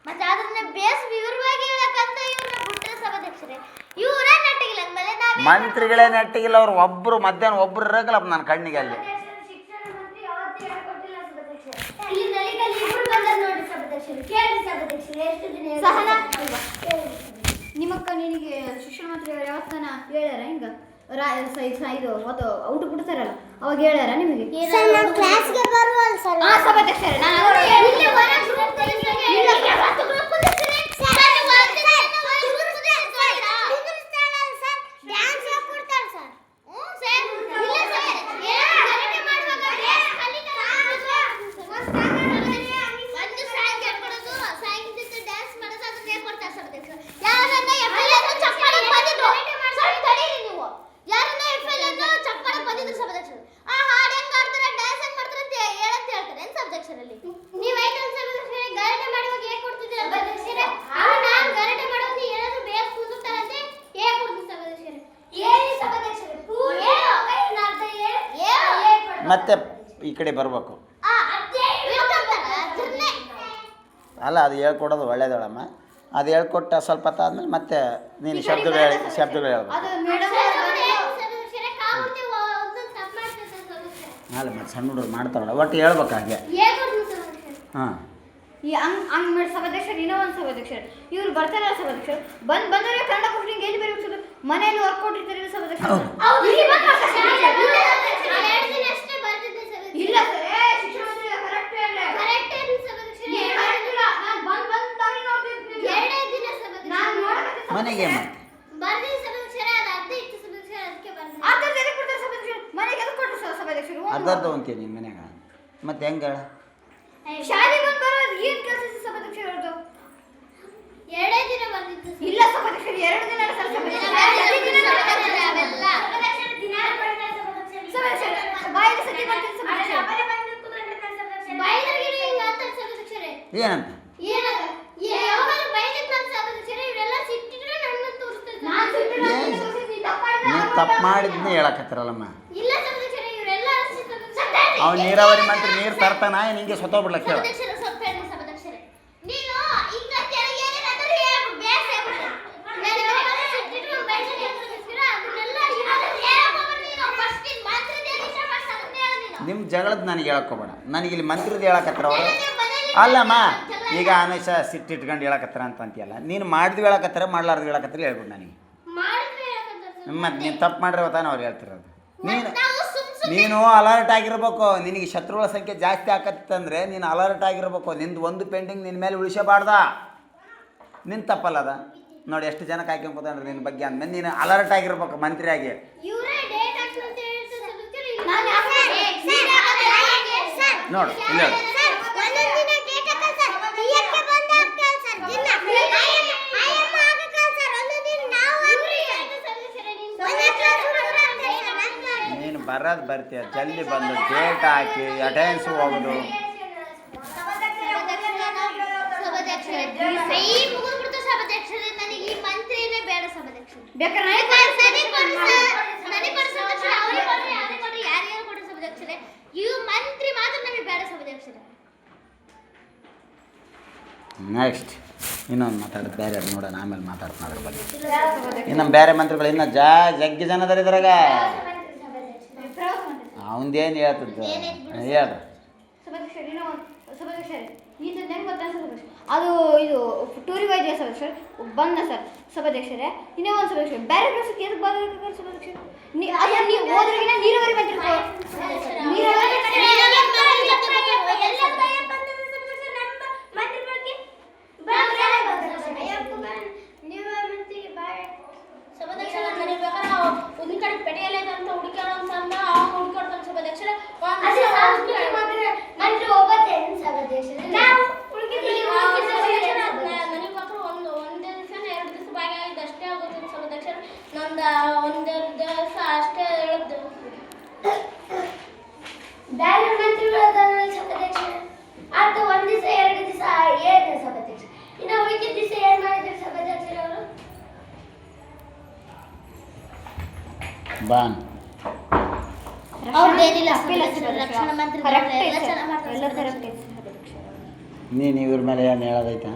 ಮತ್ತೆ ಅದನ್ನ ಬೇಸ್ ವಿವರವಾಗಿ ಹೇಳಕ್ಕಂತ ಇವ್ರನ್ನ ಬಿಟ್ರೆ ಸಭಾಧ್ಯಕ್ಷರೇ ಇವರೇ ನೆಟ್ಟಿಗಿಲ್ಲ ಅಂದ್ಮೇಲೆ ನಾವೇ ಮಂತ್ರಿಗಳೇ ನೆಟ್ಟಿಗಿಲ್ಲ. ಅವ್ರು ಒಬ್ಬರು ಮಧ್ಯಾಹ್ನ ಒಬ್ಬರು ಇರಕಲ್ಲಪ್ಪ ನನ್ನ ಕಣ್ಣಿಗೆ ಅಲ್ಲಿ. ಶಿಕ್ಷಣ ಮಂತ್ರಿ ಯಾವತ್ತೂ ಹೇಳ್ಕೊಟ್ಟಿಲ್ಲ ಸಭಾಧ್ಯಕ್ಷರೇ. ಇಲ್ಲಿ ನಲಿಕಲ್ಲಿ ಇಬ್ರು ಬಂದಾರ ನೋಡಿ ಸಭಾಧ್ಯಕ್ಷರೇ. ಕೇಳಿ ಸಭಾಧ್ಯಕ್ಷರೇ ಎಷ್ಟು ದಿನ ಸಹನಾ ನಿಮ್ಮಕ್ಕ ನಿನಗೆ ಶಿಕ್ಷಣ ಮಂತ್ರಿ ಅವ್ರು ಯಾವತ್ತನ ಹೇಳ್ಯಾರ ಹಿಂಗ ಇದು ಅದು ಔಟ್ ಬಿಡ್ತಾರಲ್ಲ ಅವಾಗ ಹೇಳ್ಯಾರ ನಿಮಗೆ? ಕ್ಲಾಸ್ಗೆ ಬರುವಲ್ಲ ಸರ್. ಆ ಸಭಾಧ್ಯಕ್ಷರೇ ನಾನು ಇಲ್ಲಿ ಹೊರಗೆ ಗ್ರೂಪ್ ತೆಗಿಸ್ತಾರೆ. ಇಲ್ಲ ಯಾವತ್ತು ಗ್ರೂಪ್ ಕುದಿಸ್ತಾರೆ ಸರ್. ಡ್ಯಾನ್ಸ್ ಹಾಕ್ಬಿಡ್ತಾರೆ ಸರ್. ಹ್ಞೂ ಸರ್. ಇಲ್ಲ ಸರ್ ಏನು ಗಲಾಟೆ ಮಾಡುವಾಗ ಡ್ಯಾನ್ಸ್ ಒಂದು ಸಾಂಗ್ ಹೇಳ್ಕೊಡೋದು, ಸಾಂಗ್ ಡ್ಯಾನ್ಸ್ ಮಾಡೋದು ಅದನ್ನ ಹೇಳ್ಕೊಡ್ತಾರೆ ಸಭಾಧ್ಯಕ್ಷರು. ಯಾರನ್ನ ಎಫ್ಎಲ್ ಅನ್ನು ಚಪ್ಪಾಳೆ ಬಂದಿದ್ರು ಸರ್, ತಡೀರಿ ನೀವು. ಯಾರನ್ನ ಎಫ್ಎಲ್ ಅನ್ನು ಚಪ್ಪಾಳೆ ಬಂದಿದ್ರು ಸಭಾಧ್ಯಕ್ಷರು. ಆ ಹಾಡು ಹೆಂಗ್ ಆಡ್ತಾರೆ, ಡ್ಯಾನ್ಸ್ ಹೆಂಗ್ ಮಾಡ್ತಾರೆ ಅಂತ ಹೇಳ್ತಾರೆ ಏನು ಸಭಾಧ್ಯಕ್ಷರಲ್ಲಿ? ನೀವು ಐಟಲ್ ಸಭಾಧ್ಯಕ್ಷರೇ ಗಲಾಟೆ ಮಾಡುವಾಗ ಹೇಗೆ ಕೊಡ್ತಿದ್ದೀರಾ ಸಭಾಧ್ಯಕ್ಷರೇ? ನಾನು ಗಲಾಟೆ ಮಾಡೋದು ಏನಾದ್ರು ಬೇಗ ಕೂದುತ್ತಾರಂತೆ ಹೇಗೆ ಕೊಡ್ತೀನಿ ಸಭಾಧ್ಯಕ್ಷರೇ? ಹೇಳಿ ಸಭಾಧ್ಯಕ್ಷರೇ. ಮತ್ತೆ ಈ ಕಡೆ ಬರಬೇಕು. ಅಲ್ಲ ಅದು ಹೇಳ್ಕೊಡೋದು ಒಳ್ಳೇದಳಮ್ಮ. ಅದು ಹೇಳ್ಕೊಟ್ಟ ಸ್ವಲ್ಪ ಹೊತ್ತಾದ್ಮೇಲೆ ಮತ್ತೆ ನೀನು ಶಬ್ದಗಳು ಹೇಳ್ಬೇಕು. ಅದು ಮೇಡಮ್ ಅಲ್ಲ ಮತ್ತೆ ಸಣ್ಣ ಹುಡುಗರು ಮಾಡ್ತಾವಲ್ಲ ಒಟ್ಟು ಹೇಳ್ಬೇಕು ಹಾಗೆ. ಹಾಂ ಈ ಹಂಗ್ ಮಾಡಿ ಸಭಾಧ್ಯಕ್ಷರು ಇನ್ನೂ ಒಂದು ಸಭಾಧ್ಯಕ್ಷರು ಇವ್ರು ಬರ್ತಾರಲ್ಲ ಸಭಾಧ್ಯಕ್ಷರು ಬಂದವರೇ ಕನ್ನಡ ಕೊಟ್ಟಿಂಗ್ ಎಲ್ಲಿ ಬರೀಬೇಕು ಸರ್? ಮನೆಯಲ್ಲಿ ವರ್ಕ್ ಕೊಟ್ಟಿರ್ತಾರೆ ಸಭಾಧ್ಯಕ್ಷರು. ಇಲ್ಲ ಸರ್ ಶಿಕ್ಷಣ ಮಂತ್ರಿ ಕರೆಕ್ಟ್ ಹೇಳಿ ಮನೆಗೆ ಅರ್ಧರ್ಧ ಅಂತೀಯ ನೀನು ಮನ್ಯಾಗ ಮತ್ತೆ ಹೆಂಗೆ ಹೇಳ? ಶಾಲೆಗೆ ಬಂದು ಬರೋದು ಏನು ಕೆಲಸ ಸಭಾಧ್ಯಕ್ಷರು ಅವ್ರದ್ದು? ಎರಡೇ ದಿನ ಬಂದಿತ್ತು ಇಲ್ಲ ಸಭಾಧ್ಯಕ್ಷರು 2 ದಿನ ಬಾಯಿಗೆ ಸತಿ ಮಾಡ್ತೀನಿ ಏನಂತ? ನೀವು ತಪ್ಪು ಮಾಡಿದ್ನೇ ಹೇಳಕತ್ತಿರಲ್ಲಮ್ಮ. ಅವ್ನು ನೀರಾವರಿ ಮಂತ್ರಿ ನೀರು ತರ್ತಾನ ನಿಂಗೆ ಸತ್ತೋಗ್ಬಿಡ್ಲಕ್ಕ ಹೇಳ. ನಿಮ್ಮ ಜಗಳದ ನನಗೆ ಹೇಳಕ್ಕೋಬೇಡ. ನನಗಿಲ್ಲಿ ಮಂತ್ರಿದು ಹೇಳಕತ್ತಾರ ಅವರು. ಅಲ್ಲಮ್ಮ ಈಗ ಅನುಷ ಸಿಟ್ಟಿಟ್ಕೊಂಡು ಹೇಳಕತ್ತಾರ ಅಂತ ಅಂತೀಯಲ್ಲ, ನೀನು ಮಾಡಿದ್ವಿ ಹೇಳಕತ್ತಾರ ಮಾಡ್ಲಾರ್ದು ಹೇಳಕತ್ತಾರ ಹೇಳ್ಬಿಡು ನನಗೆ. ಮತ್ತು ನೀನು ತಪ್ಪು ಮಾಡಿರೋ ತಾನೇ ಅವ್ರು ಹೇಳ್ತಿರೋದು. ನಾವು ಸುಮ್ ನೀನು ಅಲರ್ಟ್ ಆಗಿರ್ಬೇಕು. ನಿನಗೆ ಶತ್ರುಗಳ ಸಂಖ್ಯೆ ಜಾಸ್ತಿ ಆಕತ್ತಂದ್ರೆ ನೀನು ಅಲರ್ಟ್ ಆಗಿರ್ಬೇಕು. ನಿಂದು ಒಂದು ಪೇಂಟಿಂಗ್ ನಿನ್ನ ಮೇಲೆ ಉಳಿಸಬಾರ್ದ. ನಿನ್ನ ತಪ್ಪಲ್ಲದ ನೋಡಿ, ಎಷ್ಟು ಜನಕ್ಕೆ ಹಾಕ್ಕೊಂಡ್ರೆ ನಿನ್ನ ಬಗ್ಗೆ ಅಂದಮೇಲೆ ನೀನು ಅಲರ್ಟ್ ಆಗಿರ್ಬೇಕು ಮಂತ್ರಿಯಾಗಿ. ಇವರೇ ಡೇಟ್ ಹಾಕ್ತಾರೆ ಅಂತ ಹೇಳ್ತಾರೆ ನೋಡು ಇಲ್ಲ ನೀನು ಬರೋದು ಬರ್ತೀಯ, ಜಲ್ದಿ ಬಂದು ಡೇಟ್ ಹಾಕಿ ಅಟೆಂಡೆನ್ಸ್ ಹೋಗೋದು. ನನಗೆ ಈ ಮಂತ್ರಿನೇ ಬೇಡ ಸಭಾಧ್ಯಕ್ಷರೇ. ಬೇಕಾದ್ರೆ ಯಾರ್ಯಾರು ಕೊಡ್ರಿ ಸಭಾಧ್ಯಕ್ಷರೇ, ಇವು ಮಂತ್ರಿ ಮಾತ್ರ ನಮಗೆ ಬೇಡ ಸಭಾಧ್ಯಕ್ಷರೇ. ನೆಕ್ಸ್ಟ್ ಇನ್ನೊಂದು ಮಾತಾಡೋದು ಬೇರೆ ನೋಡೋಣ, ಆಮೇಲೆ ಮಾತಾಡ್ತೀನಿ ಅದ್ರ ಬಗ್ಗೆ. ಇನ್ನು ಬೇರೆ ಮಂತ್ರಿಗಳು ಇನ್ನು ಜಗ್ಗಿ ಜನದರ ಇದ್ರಾಗ ಅವಂದೇನು ಹೇಳ್ತದ್ದು ಹೇಳ್ರಿ. ಅದು ಇದು ಟೂರಿ ವೈದ್ಯ ಸಭಾಧ್ಯಕ್ಷರೇ ಬಂದ ಸರ್ ಸಭಾಧ್ಯಕ್ಷರೇ. ಇನ್ನೇ ಒಂದು ಸಭಾಧ್ಯಕ್ಷರೇ ಬೇರೆ ಕೆಲಸಕ್ಕೆ ಎದಕ್ಕೆ ಬಂದ ಸಭಾಧ್ಯಕ್ಷರೇ? ನೀವು ಹೋದ್ರಿಗಿನ ನೀರಾವರಿ ಮಂತ್ರಿ ಒಂದ್ ಕಡೆ ಪೆಡಿಯಲ್ಲ ಅಂತ ಹುಡುಕಾಡ ಸಭಾಧ್ಯಕ್ಷರೇ ಒಂದೆರಡು ದಿವಸ ಅಷ್ಟೇ ಹೇಳಿದ್ದು ಬೇರೆ ಮಂತ್ರಿಗಳು ಸಭಾಧ್ಯಕ್ಷರೇ. ಅದು ಒಂದ್ ದಿವಸ ಎರಡು ದಿವಸ ಹೇಳಿದ್ರು ಸಭಾಧ್ಯಕ್ಷ. ಇನ್ನು ಉಳಿದ ದಿವಸ ಏನ್ ಮಾಡಿದ್ರು ಸಭಾಧ್ಯಕ್ಷರ ಅವರು? ಬಾನ್ ರಕ್ಷಣಾ ಮಂತ್ರಿ ನೀನು ಇವ್ರ ಮೇಲೆ ಏನು ಹೇಳೋದೈತಾ?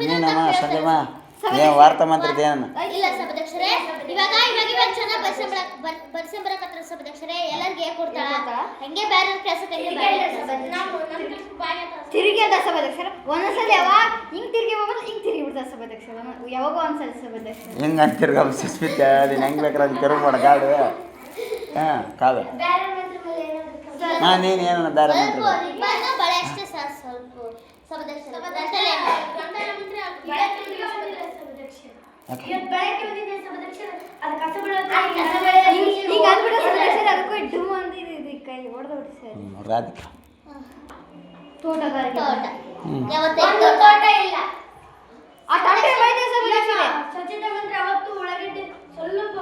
ನೀನಮ್ಮ ಸಂಜಯಮ್ಮ ಏನು ವಾರ್ತಾ ಮಂತ್ರಿದ ಏನು? ಇಲ್ಲ ಸಭಾಧ್ಯಕ್ಷರೇ, ಇವಾಗ ಚೆನ್ನಾಗಿ ಬರ್ಸಂಬರಕತ್ರ ಸಭಾಧ್ಯಕ್ಷರೇ. ಎಲ್ಲರಿಗೆ ಕೊಡ್ತಾಳ ಹಂಗೆ ಬೇರೆ ಕೆಲಸಕ್ಕೆ ತಿರುಗಿ ಅಂತ ಸಭಾಧ್ಯಕ್ಷರ. ಒಂದೊಂದ್ಸಲಿ ಯಾವಾಗ ಹಿಂಗೆ ತಿರುಗಿ ಹೋಗೋದು ಹಿಂಗೆ ತಿರುಗಿ ಬಿಡ್ತಾರೆ ಸಭಾಧ್ಯಕ್ಷರ. ಯಾವಾಗ ಒಂದ್ಸಲಿ ಸಭಾಧ್ಯಕ್ಷರ ಹಿಂಗೆ ಅಂತ ತಿರ್ಗ ಸುಸ್ಮಿತ ನೀನು ಹೆಂಗೆ ಬೇಕಾದ್ರೆ ಅದು ತಿರುಗಿ ಮಾಡ ಗಾಡು. ಹಾಂ ಕಾವೆ ಹಾಂ ನೀನು ಏನನ್ನ ಬೇರೆ ಮಂತ್ರಿ ಬಳೆ ಅಷ್ಟೇ ಸರ್ ಸ್ವಲ್ಪ ಸಭಾಧ್ಯಕ್ಷರ. ರಾಧಿಕಾ ತೋಟಗಾರಿಕೆ ತೋಟ ಇಲ್ಲ ಆ ತೋಟ ವೈದ್ಯ ಸಭಾಧ್ಯಕ್ಷರೇ. ಸ್ವಚ್ಛತೆ ಮಂತ್ರಿ ಅವತ್ತು ಒಳಗಡೆ ಸ್ವಲ್ಪ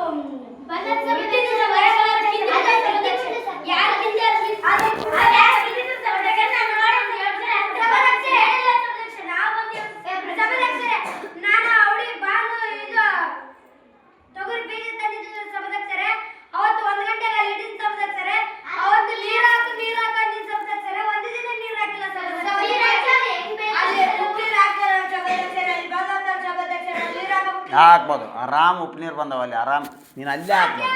ಹಾಕ್ಬೋದು. ಆರಾಮ್ ಉಪ್ಪು ನೀರು ಬಂದವ ಅಲ್ಲಿ, ಆರಾಮ್ ನೀನು ಅಲ್ಲೇ ಹಾಕ್ಬೋದು.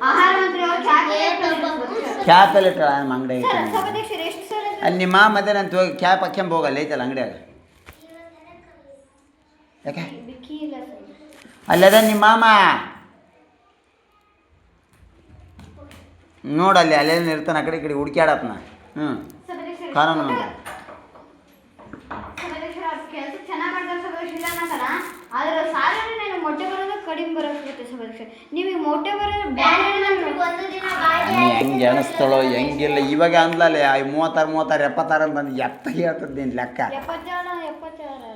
ಆಹಾರ ಮಂತ್ರಿ ಕ್ಯಾಪಲ್ಲಿ ಇಟ್ಟ ನಮ್ಮ ಅಂಗಡಿ ಐತೆ ಸಭಾಧ್ಯಕ್ಷರೇ ಎಷ್ಟು ಸಲ ಅಲ್ಲಿ ನಿಮ್ಮ ಮಧ್ಯ ನಾನು ಹೋಗಿ ಕ್ಯಾಪ್ ಹಾಕ್ಯಂಬ ಹೋಗಲ್ಲ ಐತಲ್ಲ ಅಂಗಡಿಯಾಗ. ಯಾಕೆ ಬಿಕ್ಕಿ ಇಲ್ಲ ಸರ್. ಅಲ್ಲದ ನಿಮ್ಮ ಮಾಮ ನೋಡಲ್ಲಿ ಅಲ್ಲೇನು ಇರ್ತಾನೆ, ಆ ಕಡೆ ಈ ಕಡೆ ಹುಡುಕ್ಯಾಡತ್ನ. ಕಾನೂನು ಮಂತ್ರಿ ಸಭಾಧ್ಯಕ್ಷರ ಕೆಲಸ ಚೆನ್ನಾಗಿ ಮಾಡ್ತಾರೆ ಸಭಾಧ್ಯಕ್ಷ ಇಲ್ಲ ಅನ್ನೋಣ. ಆದ್ರೆ ಸಾಲನೇ ನಾನು ಮೊಟ್ಟೆ ಬರೋದು ಕಡಿಮೆ ಬರೋಕ್ಕೆ ಸಭಾಧ್ಯಕ್ಷ. ನೀವೀಗ ಮೊಟ್ಟೆ ಬರೋದು ಹೆಂಗೆ ಅನಿಸ್ತಳೋ ಹೆಂಗಿಲ್ಲ. ಇವಾಗ ಅಂದ್ಲಲ್ಲ 36 76 ಅಂತಂದು ಎತ್ತ ಹೇಳ್ತದ ನೀನು ಲೆಕ್ಕ. 77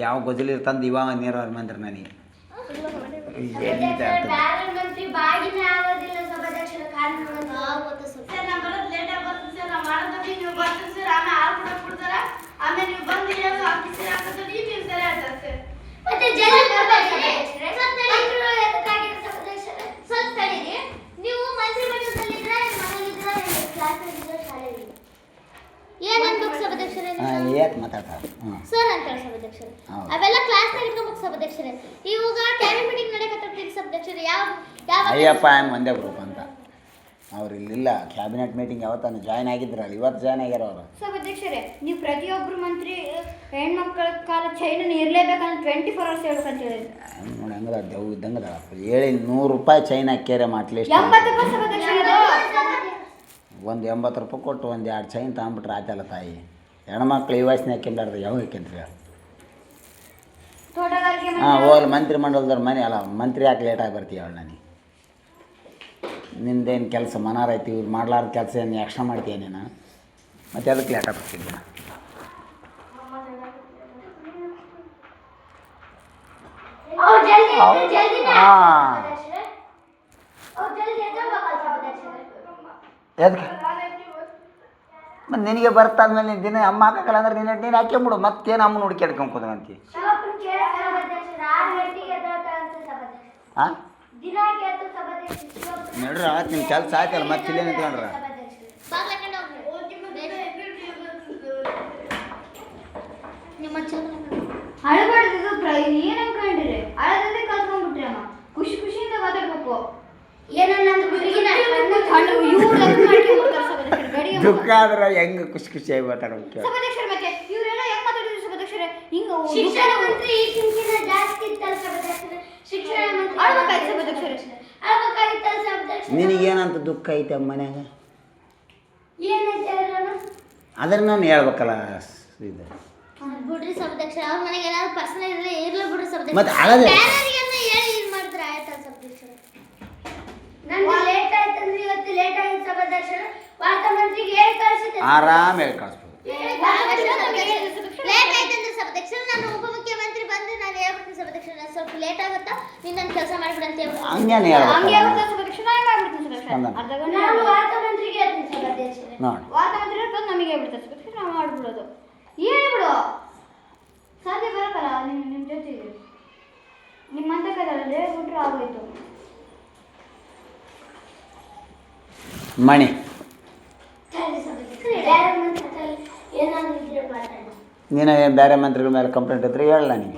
ಯಾವ ಗೊಜಲಿ ಇರ್ತಂದು ಇವಾಗ ನೀರಾವರಿ ಮಂತ್ರಿ ನನಗೆ ಮಂತ್ರಿ ಬಾಗಿನೇ ಆಗೋದಿಲ್ಲ ಸಭಾಧ್ಯಕ್ಷರ. ಕಾನೂನು ಸರ್ ನಾ ಬರೋದು ಲೇಟ್ ಆಗಿ ಬರ್ತದೆ ಸರ್. ನಾ ಮಾಡೋದಕ್ಕೆ ನೀವು ಬರ್ತೀವಿ ಸರ್. ಆಮೇಲೆ ಹಾಲು ಕೂಡ ಕೊಡ್ತಾರ. ಆಮೇಲೆ ನೀವು ಬಂದು ಹೇಳೋದು ಆಫೀಸರ್ ಹಾಕೋದು ನೀವು ಸರಿ ಹೇಳ್ತಾರೆ ಸರ್. ಮತ್ತೆ ಜಲ್ದಿ ಬರ್ಬೇಕು ಸಭಾಧ್ಯಕ್ಷರೇ. ಸ್ವಲ್ಪ ಸರ್ ಅಂತಾರೆ ಸಭಾಧ್ಯಕ್ಷರು. ಅವೆಲ್ಲ ಕ್ಲಾಸ್ ನಡೀಬೇಕು ಸಭಾಧ್ಯಕ್ಷರೇ. ಇವಾಗ ಕ್ಯಾಬಿನೆಟ್ ಮೀಟಿಂಗ್ ನಡೆಯಕತ್ತೀರಿ ಸಭಾಧ್ಯಕ್ಷರೇ. ಯಾವ ಅಯ್ಯಪ್ಪ ಒಂದೇ ಗ್ರೂಪ್ ಅಂತ ಅವ್ರು ಇಲ್ಲಿಲ್ಲ. ಕ್ಯಾಬಿನೆಟ್ ಮೀಟಿಂಗ್ ಯಾವತ್ತಾನು ಜಾಯ್ನ್ ಆಗಿದ್ರಲ್ಲ, ಇವತ್ತು ಜಾಯ್ನ್ ಆಗ್ಯಾರ ಅವರು. ಸಭಾಧ್ಯಕ್ಷರೇ, ನೀವು ಪ್ರತಿಯೊಬ್ಬರು ಮಂತ್ರಿ ಹೆಣ್ಮಕ್ಳ ಕಾಲ ಚೈನನ್ನು ಇರಲೇಬೇಕಂತ 24 hours ಹೇಳ್ಬೇಕಂತ ಹೇಳಿದ್ರು. ನೋಡಿ ಹಂಗದ ದೇವ್ ಇದ್ದಂಗೆ ಹೇಳಿ ₹100 ಚೈನ್ ಹಾಕ್ಯಾರ ಅಟ್ಲೀಸ್ಟ್ 80 ರೂಪಾಯಿ ಸಭಾಧ್ಯಕ್ಷರೇ. ಒಂದು 80 ರೂಪಾಯಿ ಕೊಟ್ಟು ಒಂದು 2 ಚೈನ್ ತಗೊಂಬಿಟ್ರೆ ಆಯ್ತಲ್ಲ ತಾಯಿ. ಹೆಣ್ಮಕ್ಳು ಈ ವಯಸ್ಸಿನ ಹಾಕ್ಯಂಬ್ಲಾರ್ದು ಯಾವಾಗ ಹಾಕ್ಯಂತ್ರಿ? ತೋಟಗಾರಿಕೆ ಹೋಗ್ಲಿ ಮಂತ್ರಿ ಮಂಡಲದವ್ರ ಮನೆ ಅಲ್ಲ, ಮಂತ್ರಿ ಯಾಕೆ ಲೇಟಾಗಿ ಬರ್ತೀವಿ ಅವಳು ನನಗೆ. ನಿಂದೇನು ಕೆಲಸ ಮನಾರ ಐತಿ, ಇವ್ರು ಮಾಡ್ಲಾರ್ದ ಕೆಲಸ ಏನು ಯಕ್ಷಣ ಮಾಡ್ತೀಯ ನೀನು? ಮತ್ತೆ ಅದಕ್ಕೆ ಲೇಟಾಗಿ ಬರ್ತಿದ್ದೆ. ಎದಕ್ಕೆ ಮತ್ತು ನಿನಗೆ ಬರ್ತಾದ್ಮೇಲೆ ನೀನು ದಿನ ಅಮ್ಮ ಹಾಕಲ್ಲ ಅಂದ್ರೆ ನೀನು ಹಾಕ್ಯಂಬಿಡು. ಮತ್ತೇನು ಅಮ್ಮನ ಹುಡುಕಿ ಹಿಡ್ಕೊಂಡ್ಕೊದಂತಿ. ಹಾಂ ನೋಡ್ರಿ ಅವತ್ತು ನಿಮ್ಮ ಕೆಲಸ ಆಯ್ತಲ್ಲ, ಮತ್ತೆ ಇಲ್ಲೇ ನಿಂತ್ಕೊಂಡ್ರ ಅಳಬಾರ್ದು. ಏನ್ ಅನ್ಕೊಂಡಿರಿ? ಅಳದಂದ್ರೆ ಕಲ್ತ್ಕೊಂಡ್ಬಿಟ್ರಿ ಅಮ್ಮ. ಖುಷಿ ಖುಷಿಯಿಂದ ಮಾತಾಡ್ಬೇಕು. ದುಃಖ ಆದ್ರೆ ಹೆಂಗೆ ಖುಷಿ ಖುಷಿಯಾಗಿ ಮಾತಾಡೋಕೆ ಸಭಾಧ್ಯಕ್ಷರ. ಮತ್ತೆ ಇವರೆಲ್ಲ ಹೆಂಗ್ ಮಾತಾಡಿದ್ರು ಸಭಾಧ್ಯಕ್ಷರೇ? ಹಿಂಗ ಶಿಕ್ಷಣ ಮಂತ್ರಿ ಈಗಿನ ಜಾಸ್ತಿ ಇತ್ತಲ್ಲ ಸಭಾಧ್ಯಕ್ಷರೇ. ಶಿಕ್ಷಣ ಮಂತ್ರಿ ಅಳ್ಬೇಕಾಯ್ತು ಸಭಾಧ್ಯಕ್ಷರೇ. ಅಳ್ಬೇಕಾಗಿತ್ತಲ್ಲ ಸಭಾಧ್ಯಕ್ಷರೇ. ನಿನಗೇನಂತ ದುಃಖ ಐತೆ ಅಮ್ಮ ಮನ್ಯಾಗ? ಏನೈತೆ ಅದ್ರ ನಾನು ಹೇಳ್ಬೇಕಲ್ಲ ಇದು ಬಿಡ್ರಿ ಸಭಾಧ್ಯಕ್ಷರ. ಅವ್ರ ಮನೆಗೆ ಏನಾದ್ರು ಪರ್ಸನಲ್ ಇರ್ಲಿ ಬಿಡ್ರಿ ಸಭಾಧ್ಯಕ್ಷರ. ಮತ್ತೆ ಅಳದೆ ಹೇಳಿ ಇದು ಮಾಡಿದ್ರೆ ಆಯ್ತಲ್ಲ ಸಭಾಧ್ಯಕ್ಷರ. ನಂಗೆ ಲೇಟ್ ಆಯ್ತಂದ್ರೆ ಇವತ್ತು ಲೇಟ್ ಆಯ್ತು ಸಭಾಧ್ಯಕ್ಷರ. ವಾರ್ತಾ ಮಂತ್ರಿಗೆ ಹೇಳಿ ಕಳಿಸಿದ್ದೆ. ಆರಾಮ ಹೇಳಿ ಕಳಿಸ್ಬೋದು. ಲೇಟ್ ಆಯ್ತಂದ್ರೆ ಸಭಾಧ್ಯಕ್ಷರ ನಾನು ಉಪಮುಖ್ಯಮಂತ್ರಿ ಬಂದು ನಾನು ಹೇಳ್ಬಿಡ್ತೀನಿ ಸಭಾಧ್ಯಕ್ಷರ. ನಾನು ಸ್ವಲ್ಪ ಲೇಟ್ ಆಗುತ್ತಾ ನೀನು ನನ್ನ ಕೆಲಸ ಮಾಡ್ಬಿಡು ಅಂತ ಹೇಳ್ಬಿಡ್ತೀನಿ. ಹಂಗೇನು ಹಂಗೆ ಹೇಳ್ಬೇಕು ಆಗುತ್ತೆ ಸಭಾಧ್ಯಕ್ಷರ. ನಾನು ಮಾಡ್ಬಿಡ್ತೀನಿ ಸಭಾಧ್ಯಕ್ಷರ. ಅರ್ಧ ಗಂಟೆ ನಾನು ವಾರ್ತಾ ಮಂತ್ರಿಗೆ ಹೇಳ್ತೀನಿ ಸಭಾಧ್ಯಕ್ಷರ. ನೋಡಿ ವಾರ್ತಾ ಮಂತ್ರಿ ಹೇಳ್ಕೊಂಡು ನಮಗೆ ಹೇಳ್ಬಿಡ್ತಾರೆ ಸಭಾಧ್ಯಕ್ಷರ. ನಾವು ಮಾಡ್ಬಿಡೋದು. ಹೇಳ್ಬಿಡು. ಸಾಧ್ಯ ಬರಕಲ್ಲ ನಿಮ್ಮ ಜೊತೆಗೆ. ನಿಮ್ಮ ಅಂತ ಕೈದಲ್ಲ ಹೇಳ್ಬಿಟ್ರೆ ಆಗೋಯ್ತು. ಮಣಿ ನೀನು ಬೇರೆ ಮಂತ್ರಿಗಳ ಮೇಲೆ ಕಂಪ್ಲೇಂಟ್ ಇದ್ರೆ ಹೇಳಲ್ಲ ನೀನು.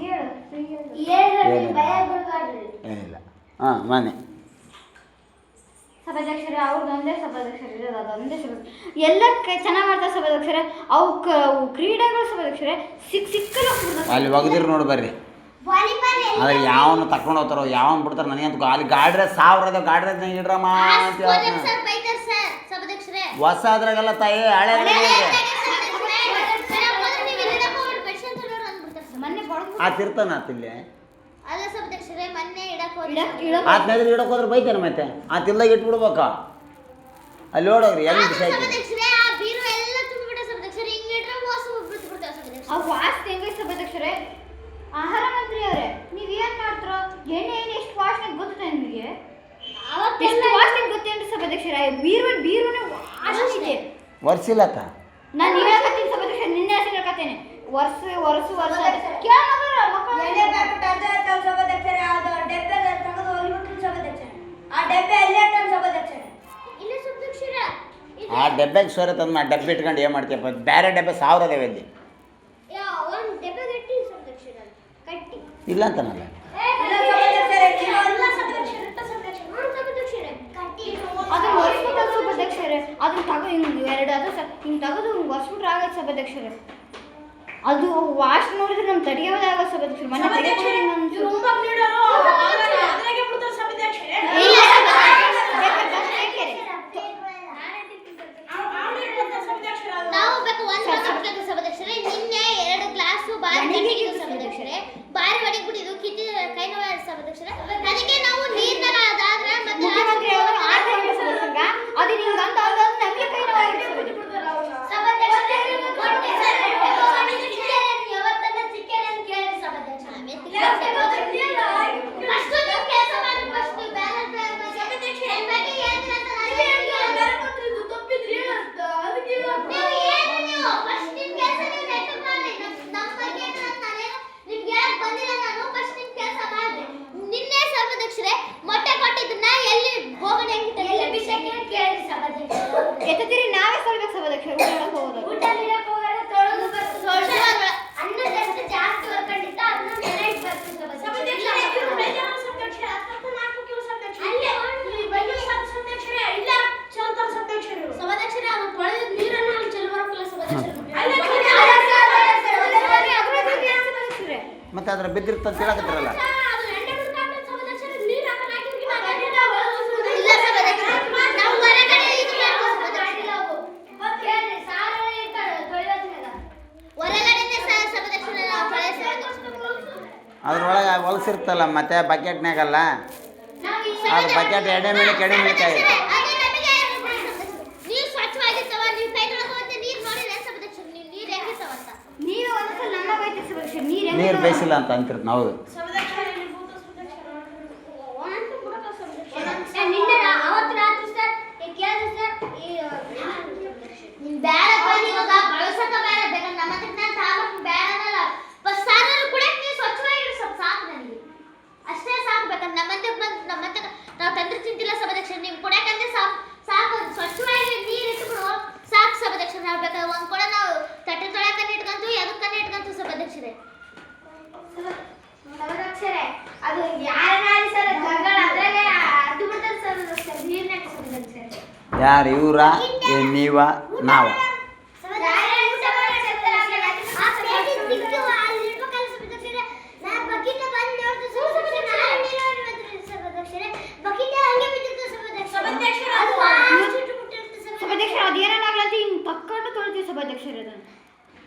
ಏನಿಲ್ಲ. ಹಾಂ ಮನೆ ಸಭಾಧ್ಯಕ್ಷರೇ ಅವ್ರದ್ದು ಒಂದೇ ಸಭಾಧ್ಯಕ್ಷರ ಇರೋದು. ಅದೊಂದೇ ಸಭಾಧ್ಯಕ್ಷರ ಎಲ್ಲ ಚೆನ್ನಾಗಿ ಮಾಡ್ತಾರೆ ಸಭಾಧ್ಯಕ್ಷರೇ. ಅವು ಕ್ರೀಡೆಗಳು ಸಭಾಧ್ಯಕ್ಷರೇ ಸಿಕ್ಕಲ್ಲ. ಅಲ್ಲಿ ಒಗದಿರು ನೋಡಿ ಬರ್ರಿ. ಆದ್ರೆ ಯಾವನು ತಕೊಂಡು ಹೋಗ್ತಾರೋ ಯಾವನ್ ಬಿಡ್ತಾರ ನನಗಂತ ಅಲ್ಲಿ ಗಾಡ್ರೆ 1000 ಗಾಡ್ರೆ ಇಡ್ರಮ್ಮ ಅಂತ ಹೊಸ ಅದ್ರಾಗೆಲ್ಲ ತಾಯಿ ಹಳೆ ಆತಿರ್ತಾನ ಆತಿಲ್ಲ ಆತ್ಮೇಲೆ ಇಡಕ್ ಹೋದ್ರೆ ಬೈತೇನೆ ಮತ್ತೆ ಆತಿಲ್ದಾಗ ಇಟ್ಬಿಡ್ಬೇಕ. ಅಲ್ಲಿ ನೋಡೋಗ್ರಿ ಎಲ್ಲಿ ಸಭಾಧ್ಯಕ್ಷರೇ. ಆಹಾರ ಮಂತ್ರಿ ಅವರೇ, ನೀವ್ ಏನ್ ಮಾಡ್ತಾರೋ ಎಣ್ಣೆ ಎಷ್ಟು ವಾಸನೆ ಗೊತ್ತ ನಿಮಗೆ? ಎಷ್ಟು ವಾಸನೆ ಗೊತ್ತೇನ್ರಿ ಸಭಾಧ್ಯಕ್ಷರೇ? ಬೀರುವನೆ ವಾಸನೆ ವರ್ಷಿಲ್ಲತ್ತ. ನಾನು ಹೇಳಕತ್ತೀನಿ ಸಭಾಧ್ಯಕ್ಷರ, ನಿನ್ನೆ ಹೆಸರು ಹೇಳ್ಕತ್ತೇನೆ. ವರ್ಷ ಆ ಡಬ್ಬೆಗೆ ಸೋರೆ ತಂದು ನಾ ಡಬ್ಬೆ ಇಟ್ಕೊಂಡು ಏನು ಮಾಡ್ತೀಯಪ್ಪ? ಬೇರೆ ಡಬ್ಬೆ 1000 ಅದಾವೆ ಅಲ್ಲಿ. ಇಲ್ಲ ಅಂತಾನಲ್ಲ. ಅದನ್ನ ಒರೆಸ್ಬಿಟ್ಟು ಸಭಾಧ್ಯಕ್ಷರೇ. ಅದನ್ನ ತಗೋ ಹಿಂಗೆ 2 ಅದು ಹಿಂಗೆ ತೆಗೆದು ಒರೆಸ್ಬಿಟ್ರೆ ಆಗತ್ತೆ ಸಭಾಧ್ಯಕ್ಷರೇ. ಅದು ವಾಶ್ ನೋಡಿದ್ರೆ ನಮ್ಮ ತಡೆಯೋದೇ ಆಗೋ ಸಭಾಧ್ಯಕ್ಷರೇ. ಮನೆ ಸಭಾಧ್ಯಕ್ಷರೇ ನಿನ್ನೆ 2 ಗ್ಲಾಸು ಬಾರಿ ಸಭಾಧ್ಯಕ್ಷರೇ. ಬಾರಿ ಹೊಡಿಬಿಟ್ಟಿದ್ದು ಕಿತ್ತಿ ಕೈ ನೋವು ಸಭಾಧ್ಯಕ್ಷರೇ. ಅದಕ್ಕೆ ನಾವು ನೀರ್ನಾಗ ಅದಾದ್ರೆ ಮತ್ತೆ ಮುಖ್ಯಮಂತ್ರಿ ಅವರು ಅದು ನಿಮ್ಗೆ ಅಂತ ನಮಗೆ ಕೈ ನೋವು ಸಭಾಧ್ಯಕ್ಷರೇ. ಮೊಟ್ಟೆ ಕೊಟ್ಟಿದ್ದನ್ನ ಎಲ್ಲಿ ಗೋಗಣೆ ಎತ್ತದಿರಿ ನಾವೇ ಸಲ್ಬೇಕು ಸಭಾಧ್ಯಕ್ಷರು. ಊಟ ಊಟ ತೊಳೆದು ಇಲ್ಲಾಂದ್ರೆ ಬಿದ್ದಿರ್ತಂತ ಹೇಳಕತ್ತಿರಲ್ಲ. ಅದ್ರೊಳಗೆ ಹೊಲಸಿರ್ತಲ್ಲ ಮತ್ತೆ ಬಕೆಟ್ನಾಗಲ್ಲ, ಅದು ಬಕೆಟ್ ಎಡೆ ಮೇಲೆ ಕೆಡೆ ಮೇಲೆ ಕಾಯುತ್ತೆ. ನೀರು ಬೇಯಿಸಿಲ್ಲ ಅಂತ ಅಂತಿರ್ತ ನಾವು. ಅಷ್ಟೇ ಸಾಕು. ಬೇಕಂದ್ರೆ ನಮ್ಮಂತೆ ನಾವು ತಂದ್ರೆ ತಿಂತಿಲ್ಲ ಸಭಾಧ್ಯಕ್ಷ, ನೀವು ಕೊಡಕಂದ್ರೆ ಸಾಕು, ಸ್ವಚ್ಛವಾಗಿ ನೀರು ಇಟ್ಬಿಡು ಸಾಕು ಸಭಾಧ್ಯಕ್ಷ. ನಾವು ಬೇಕಾದ್ರೆ ಒಂದು ಕೊಡ ನಾವು ತಟ್ಟೆ ತೊಳಕನ್ನ ಇಟ್ಕೊಂತು ಎದಕ್ಕನ್ನ ಇಟ್ಕೊಂತು ಸಭಾಧ್ಯಕ್ಷರೇ. ಸಭಾಧ್ಯಕ್ಷರೇ ಅದು ಯಾರನ್ನಾರಿ ಸರ್ ಗಂಗಳ ಅದ್ರಾಗೆ ಅದು ಬಿಡ್ತಾರೆ ಸಭಾಧ್ಯಕ್ಷ, ನೀರಿನಾಗ ಸಭಾಧ್ಯಕ್ಷರೇ. ಯಾರು ಇವ್ರ ನೀವ ನಾವ?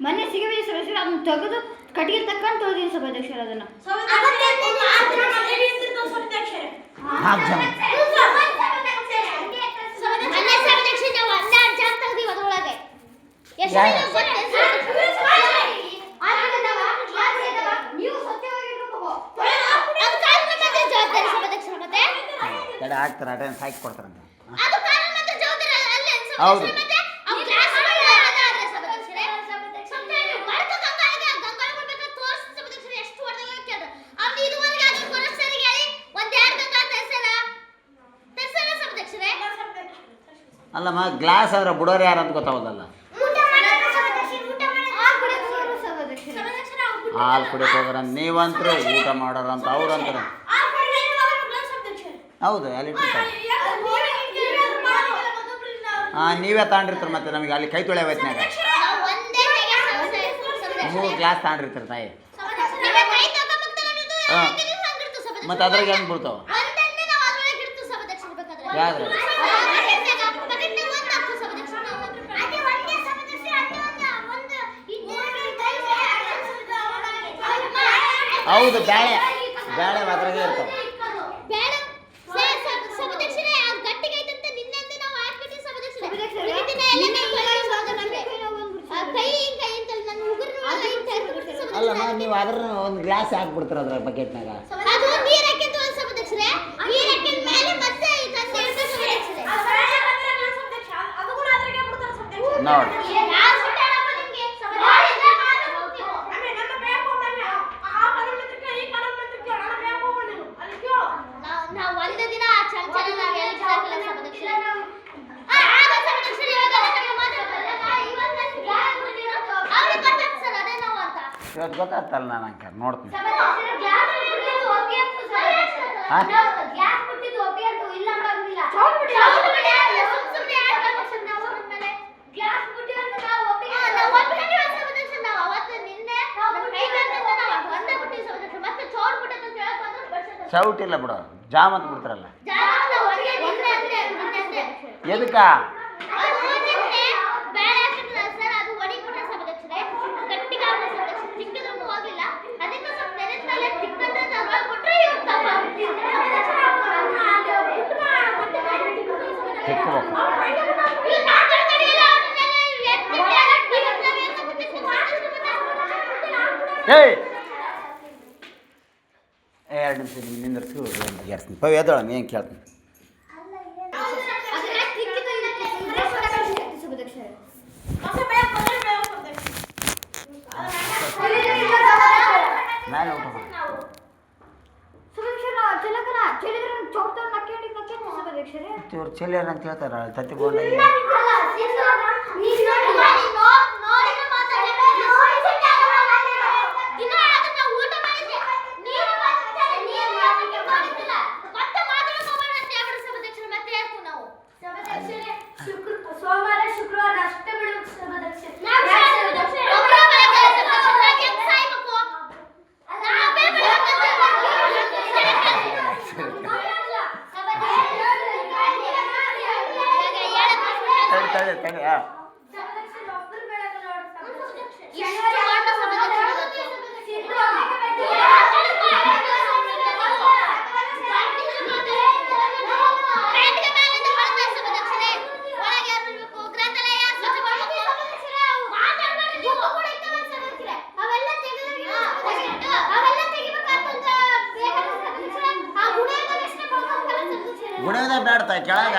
ಮೊನ್ನೆ ಸಿಗಬೇಕು ಸಭಾಧ್ಯಕ್ಷರ, ಅದನ್ನ ತೆಗೆದು ಕಟ್ಟಿಗೆ ತಕ್ಕೊಂಡು ತೊಳೆದೀನಿ ಸಭಾಧ್ಯಕ್ಷರ. ಅದನ್ನು ಹಾಕ್ತಾರೆ ಅಟೆಂಡೆನ್ಸ್ ಹಾಕಿ ಕೊಡ್ತಾರಂತ. ಹೌದು ಅಲ್ಲಮ್ಮ, ಗ್ಲಾಸ್ ಆದ್ರೆ ಬಿಡೋರು ಯಾರು ಅಂತ ಗೊತ್ತಾಗೋದಲ್ಲ. ಹಾಲು ಕುಡಿಯಕ್ಕೆ ಹೋಗ್ರ ನೀವಂತರು, ಊಟ ಮಾಡೋರಂತ ಅವ್ರು ಅಂತಾರೆ. ಹೌದು ಅಲ್ಲಿ ಇಟ್ಟಿರ್ತಾರೆ. ನೀವೇ ತಗೊಂಡಿರ್ತಾರೆ ಮತ್ತೆ ನಮಗೆ ಅಲ್ಲಿ ಕೈ ತೊಳೆ ವಯಸ್ಸಿನಾಗ 3 ಗ್ಲಾಸ್ ತಗೊಂಡಿರ್ತಾರೆ ತಾಯಿ. ಹಾಂ, ಮತ್ತು ಅದ್ರಾಗ ಹೆಂಗೆ ಬಿಡ್ತಾವ? ಯಾವ್ದು? ಹೌದು, ಬ್ಯಾಳೆ ಅದ್ರಾಗೆ ಇರ್ತಾವೆ. ಅಲ್ಲಮ್ಮ, ನೀವು ಅದ್ರ ಒಂದು ಗ್ಲಾಸ್ ಹಾಕ್ಬಿಡ್ತೀರ ಅದ್ರ ಬಕೆಟ್ನಾಗ. ನೋಡಿ ಇವತ್ತು ಗೊತ್ತಾಗ್ತಲ್ಲ, ನಾನು ಅಂಕ ನೋಡ್ತೀನಿ. ಚೌಟ್ ಇಲ್ಲ ಬಿಡು, ಜಾಮ್ ಅಂತ ಬಿಡ್ತಾರಲ್ಲ. ಎದಕ್ಕ? ಏಯ್, 2 ನಿಮಿಷ ನಿಂದಿರ್ಸಿ ಗ್ಯಾಸ್ತೀನಿ ಎದೋಳ ಏನು ಕೇಳ್ತೀನಿ. ಮೇಲೆ ಊಟ ಮಾಡಿ ಇವ್ರು ಚೆಲ್ಲಿಯಾರ ಅಂತ ಹೇಳ್ತಾರ ತತ್ತಿ ಬೋಂಡ. ತಡಿ ತಡಿ ಗುಣದ ಬೇಡ್ತಾ ಕೆಳಗ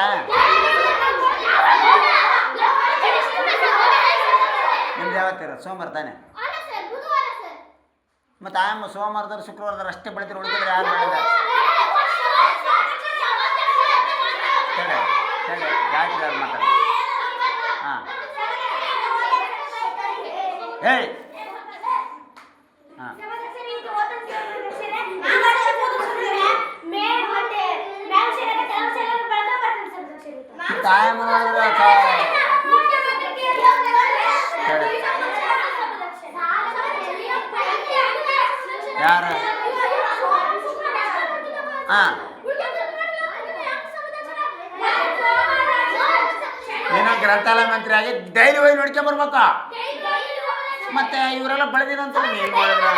ನಿಮ್ದು ಯಾವತ್ತೀರ ಸೋಮವಾರ ತಾನೆ ಮತ್ತು ಆಯಮ್ಮ ಸೋಮವಾರದವ್ರು ಶುಕ್ರವಾರದವ್ರು ಅಷ್ಟೇ ಬೆಳಿತೀರಿ ಉಳಿದ್ರೆ ಯಾರು ಬೆಳೆದ ತಡೆ ತಡೆ ಗಾಡಿದಾರು ಮಾತಾಡ ಹಾಂ ಹೇಳಿ ಹಾಂ ಆಯಮ್ಮ ನೋಡಿದ್ರೆ ಯಾರು ಹಾಂ ನೀನು ಗ್ರಂಥಾಲಯ ಮಂತ್ರಿ ಆಗಿ ಡೈಲಿ ಹೋಗಿ ನೋಡ್ಕೊಂಬರ್ಬೇಕು ಮತ್ತೆ ಇವರೆಲ್ಲ ಬೆಳೆದಿರಂತ ನೀನು ನೋಡಿದ್ರ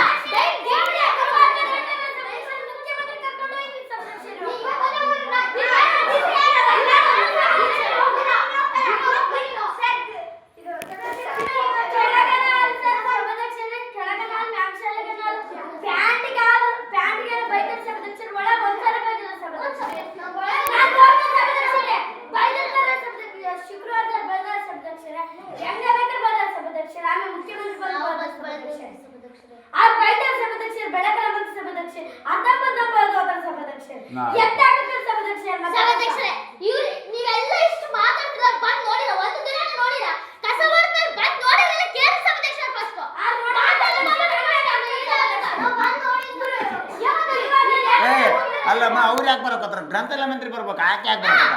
ಅಲ್ಲಮ್ಮ ಅವ್ರು ಯಾಕೆ ಬರಕತ್ರ ಗ್ರಂಥಾಲಯ ಮಂತ್ರಿ ಬರ್ಬೇಕು ಆಕೆ ಯಾಕೆ ಬರ್ಬೇಕ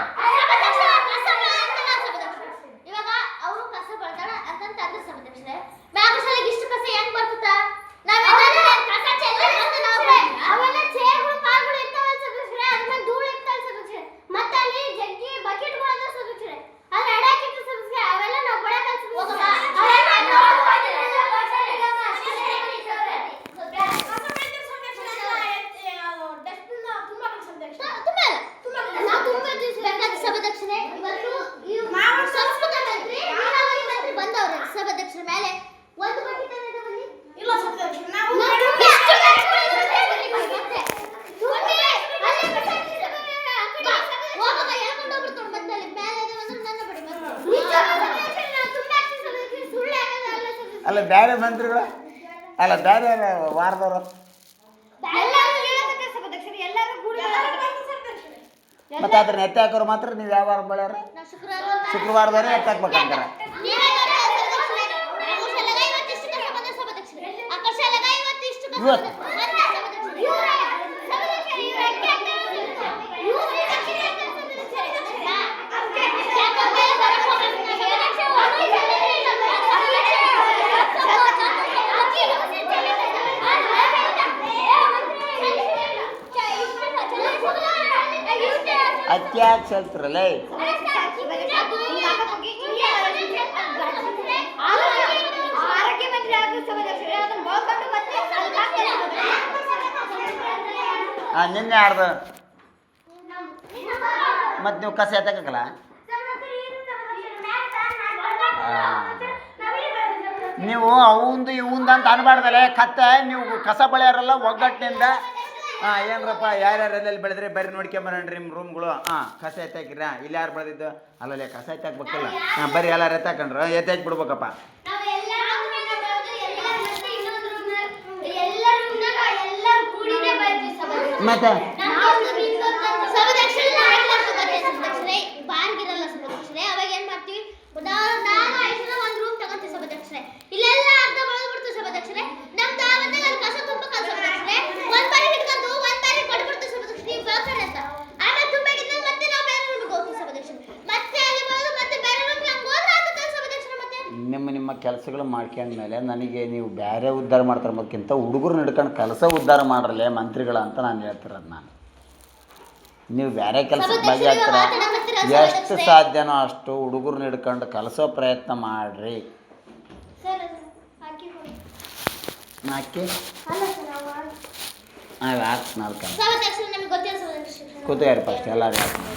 ಅಲ್ಲ ಬೇರೆ ಮಂತ್ರಿಗಳು ಅಲ್ಲ ಬೇರೆ ವಾರದವರು ಮತ್ತೆ ಅದನ್ನ ಎತ್ತೆ ಹಾಕೋರು ಮಾತ್ರ ನೀವು ಯಾವ ವಾರ ಬೆಳೆಯಾರ ಶುಕ್ರವಾರದವರೇ ಎತ್ತೆ ಹಾಕ್ಬೇಕಂತಾರ ಇವತ್ತು ಅತ್ಯಾಕ್ ಹೇಳ್ತಿರಲ್ಲ ನಿನ್ನೆ ಯಾರ್ದು ಮತ್ತೆ ನೀವು ಕಸ ಎತ್ತಕ್ಕಲ್ಲ ನೀವು ಅವಂದು ಇವಂದು ಅಂತ ಅನ್ಬಾರ್ದಲ್ಲ ಕತ್ತೆ ನೀವು ಕಸ ಬೆಳೆಯೋರಲ್ಲ ಒಗ್ಗಟ್ಟಿನಿಂದ ಏನರಪ್ಪ ಯಾರ್ಯಾರು ಎಲ್ಲೆಲ್ಲಿ ಬೆಳೆದ್ರಿ ಬರ್ರಿ ನೋಡ್ಕೊಂಬರಣ್ರಿ ನಿಮ್ಮ ರೂಮ್ಗಳು ಕಸ ಎತ್ತಾಕಿರ ಇಲ್ಲಿ ಯಾರು ಬೆಳೆದಿದ್ದು ಅಲ್ಲಲ್ಲೇ ಕಸ ಎತ್ತಾಕ್ಬೇಕಲ್ಲ ಬರ್ರಿ ಎಲ್ಲಾರು ಎತ್ತಾಕೊಂಡ್ರು ಎತ್ತಾಕಿ ಬಿಡ್ಬೇಕಪ್ಪ ಮತ್ತೆ ನಿಮ್ಮ ಕೆಲಸಗಳು ಮಾಡ್ಕೊಂಡ್ಮೇಲೆ ನನಗೆ ನೀವು ಬೇರೆ ಉದ್ಧಾರ ಮಾಡ್ತಾರೆ ಮಕ್ಕಿಂತ ಹುಡುಗರು ನಡ್ಕೊಂಡು ಕೆಲಸ ಉದ್ಧಾರ ಮಾಡ್ರಲ್ಲೇ ಮಂತ್ರಿಗಳ ಅಂತ ನಾನು ಹೇಳ್ತಿರೋದು ನಾನು ನೀವು ಬೇರೆ ಕೆಲಸಕ್ಕೆ ಬಗ್ಗೆ ಸಭಾಧ್ಯಕ್ಷರೇ, ಹಾಕ್ತೀರ ಮಾತಾಡಕತ್ತೀರ ಎಷ್ಟು ಸಭಾಧ್ಯಕ್ಷರೇ? ಸಾಧ್ಯನೋ ಅಷ್ಟು ಹುಡುಗರನ್ನ ಹಿಡ್ಕೊಂಡು ಕಲಿಸೋ ಪ್ರಯತ್ನ ಮಾಡಿರಿ. ಸರ್ ಅದು ಹಾಕಿ ಕೊಡಿ. ಹಾಕಿ ಅಲ್ಲ ಸರ್ ನಾವು ಹಾಕಿ ನಾಲ್ಕು ಸಭಾಧ್ಯಕ್ಷರೇ, ನಮಗೆ ಗೊತ್ತಿಲ್ಲ ಸಭಾಧ್ಯಕ್ಷರೇ. ಕೂತ್ಕೊರಿ ಫಸ್ಟ್ ಎಲ್ಲರೂ ಹಾಕಿ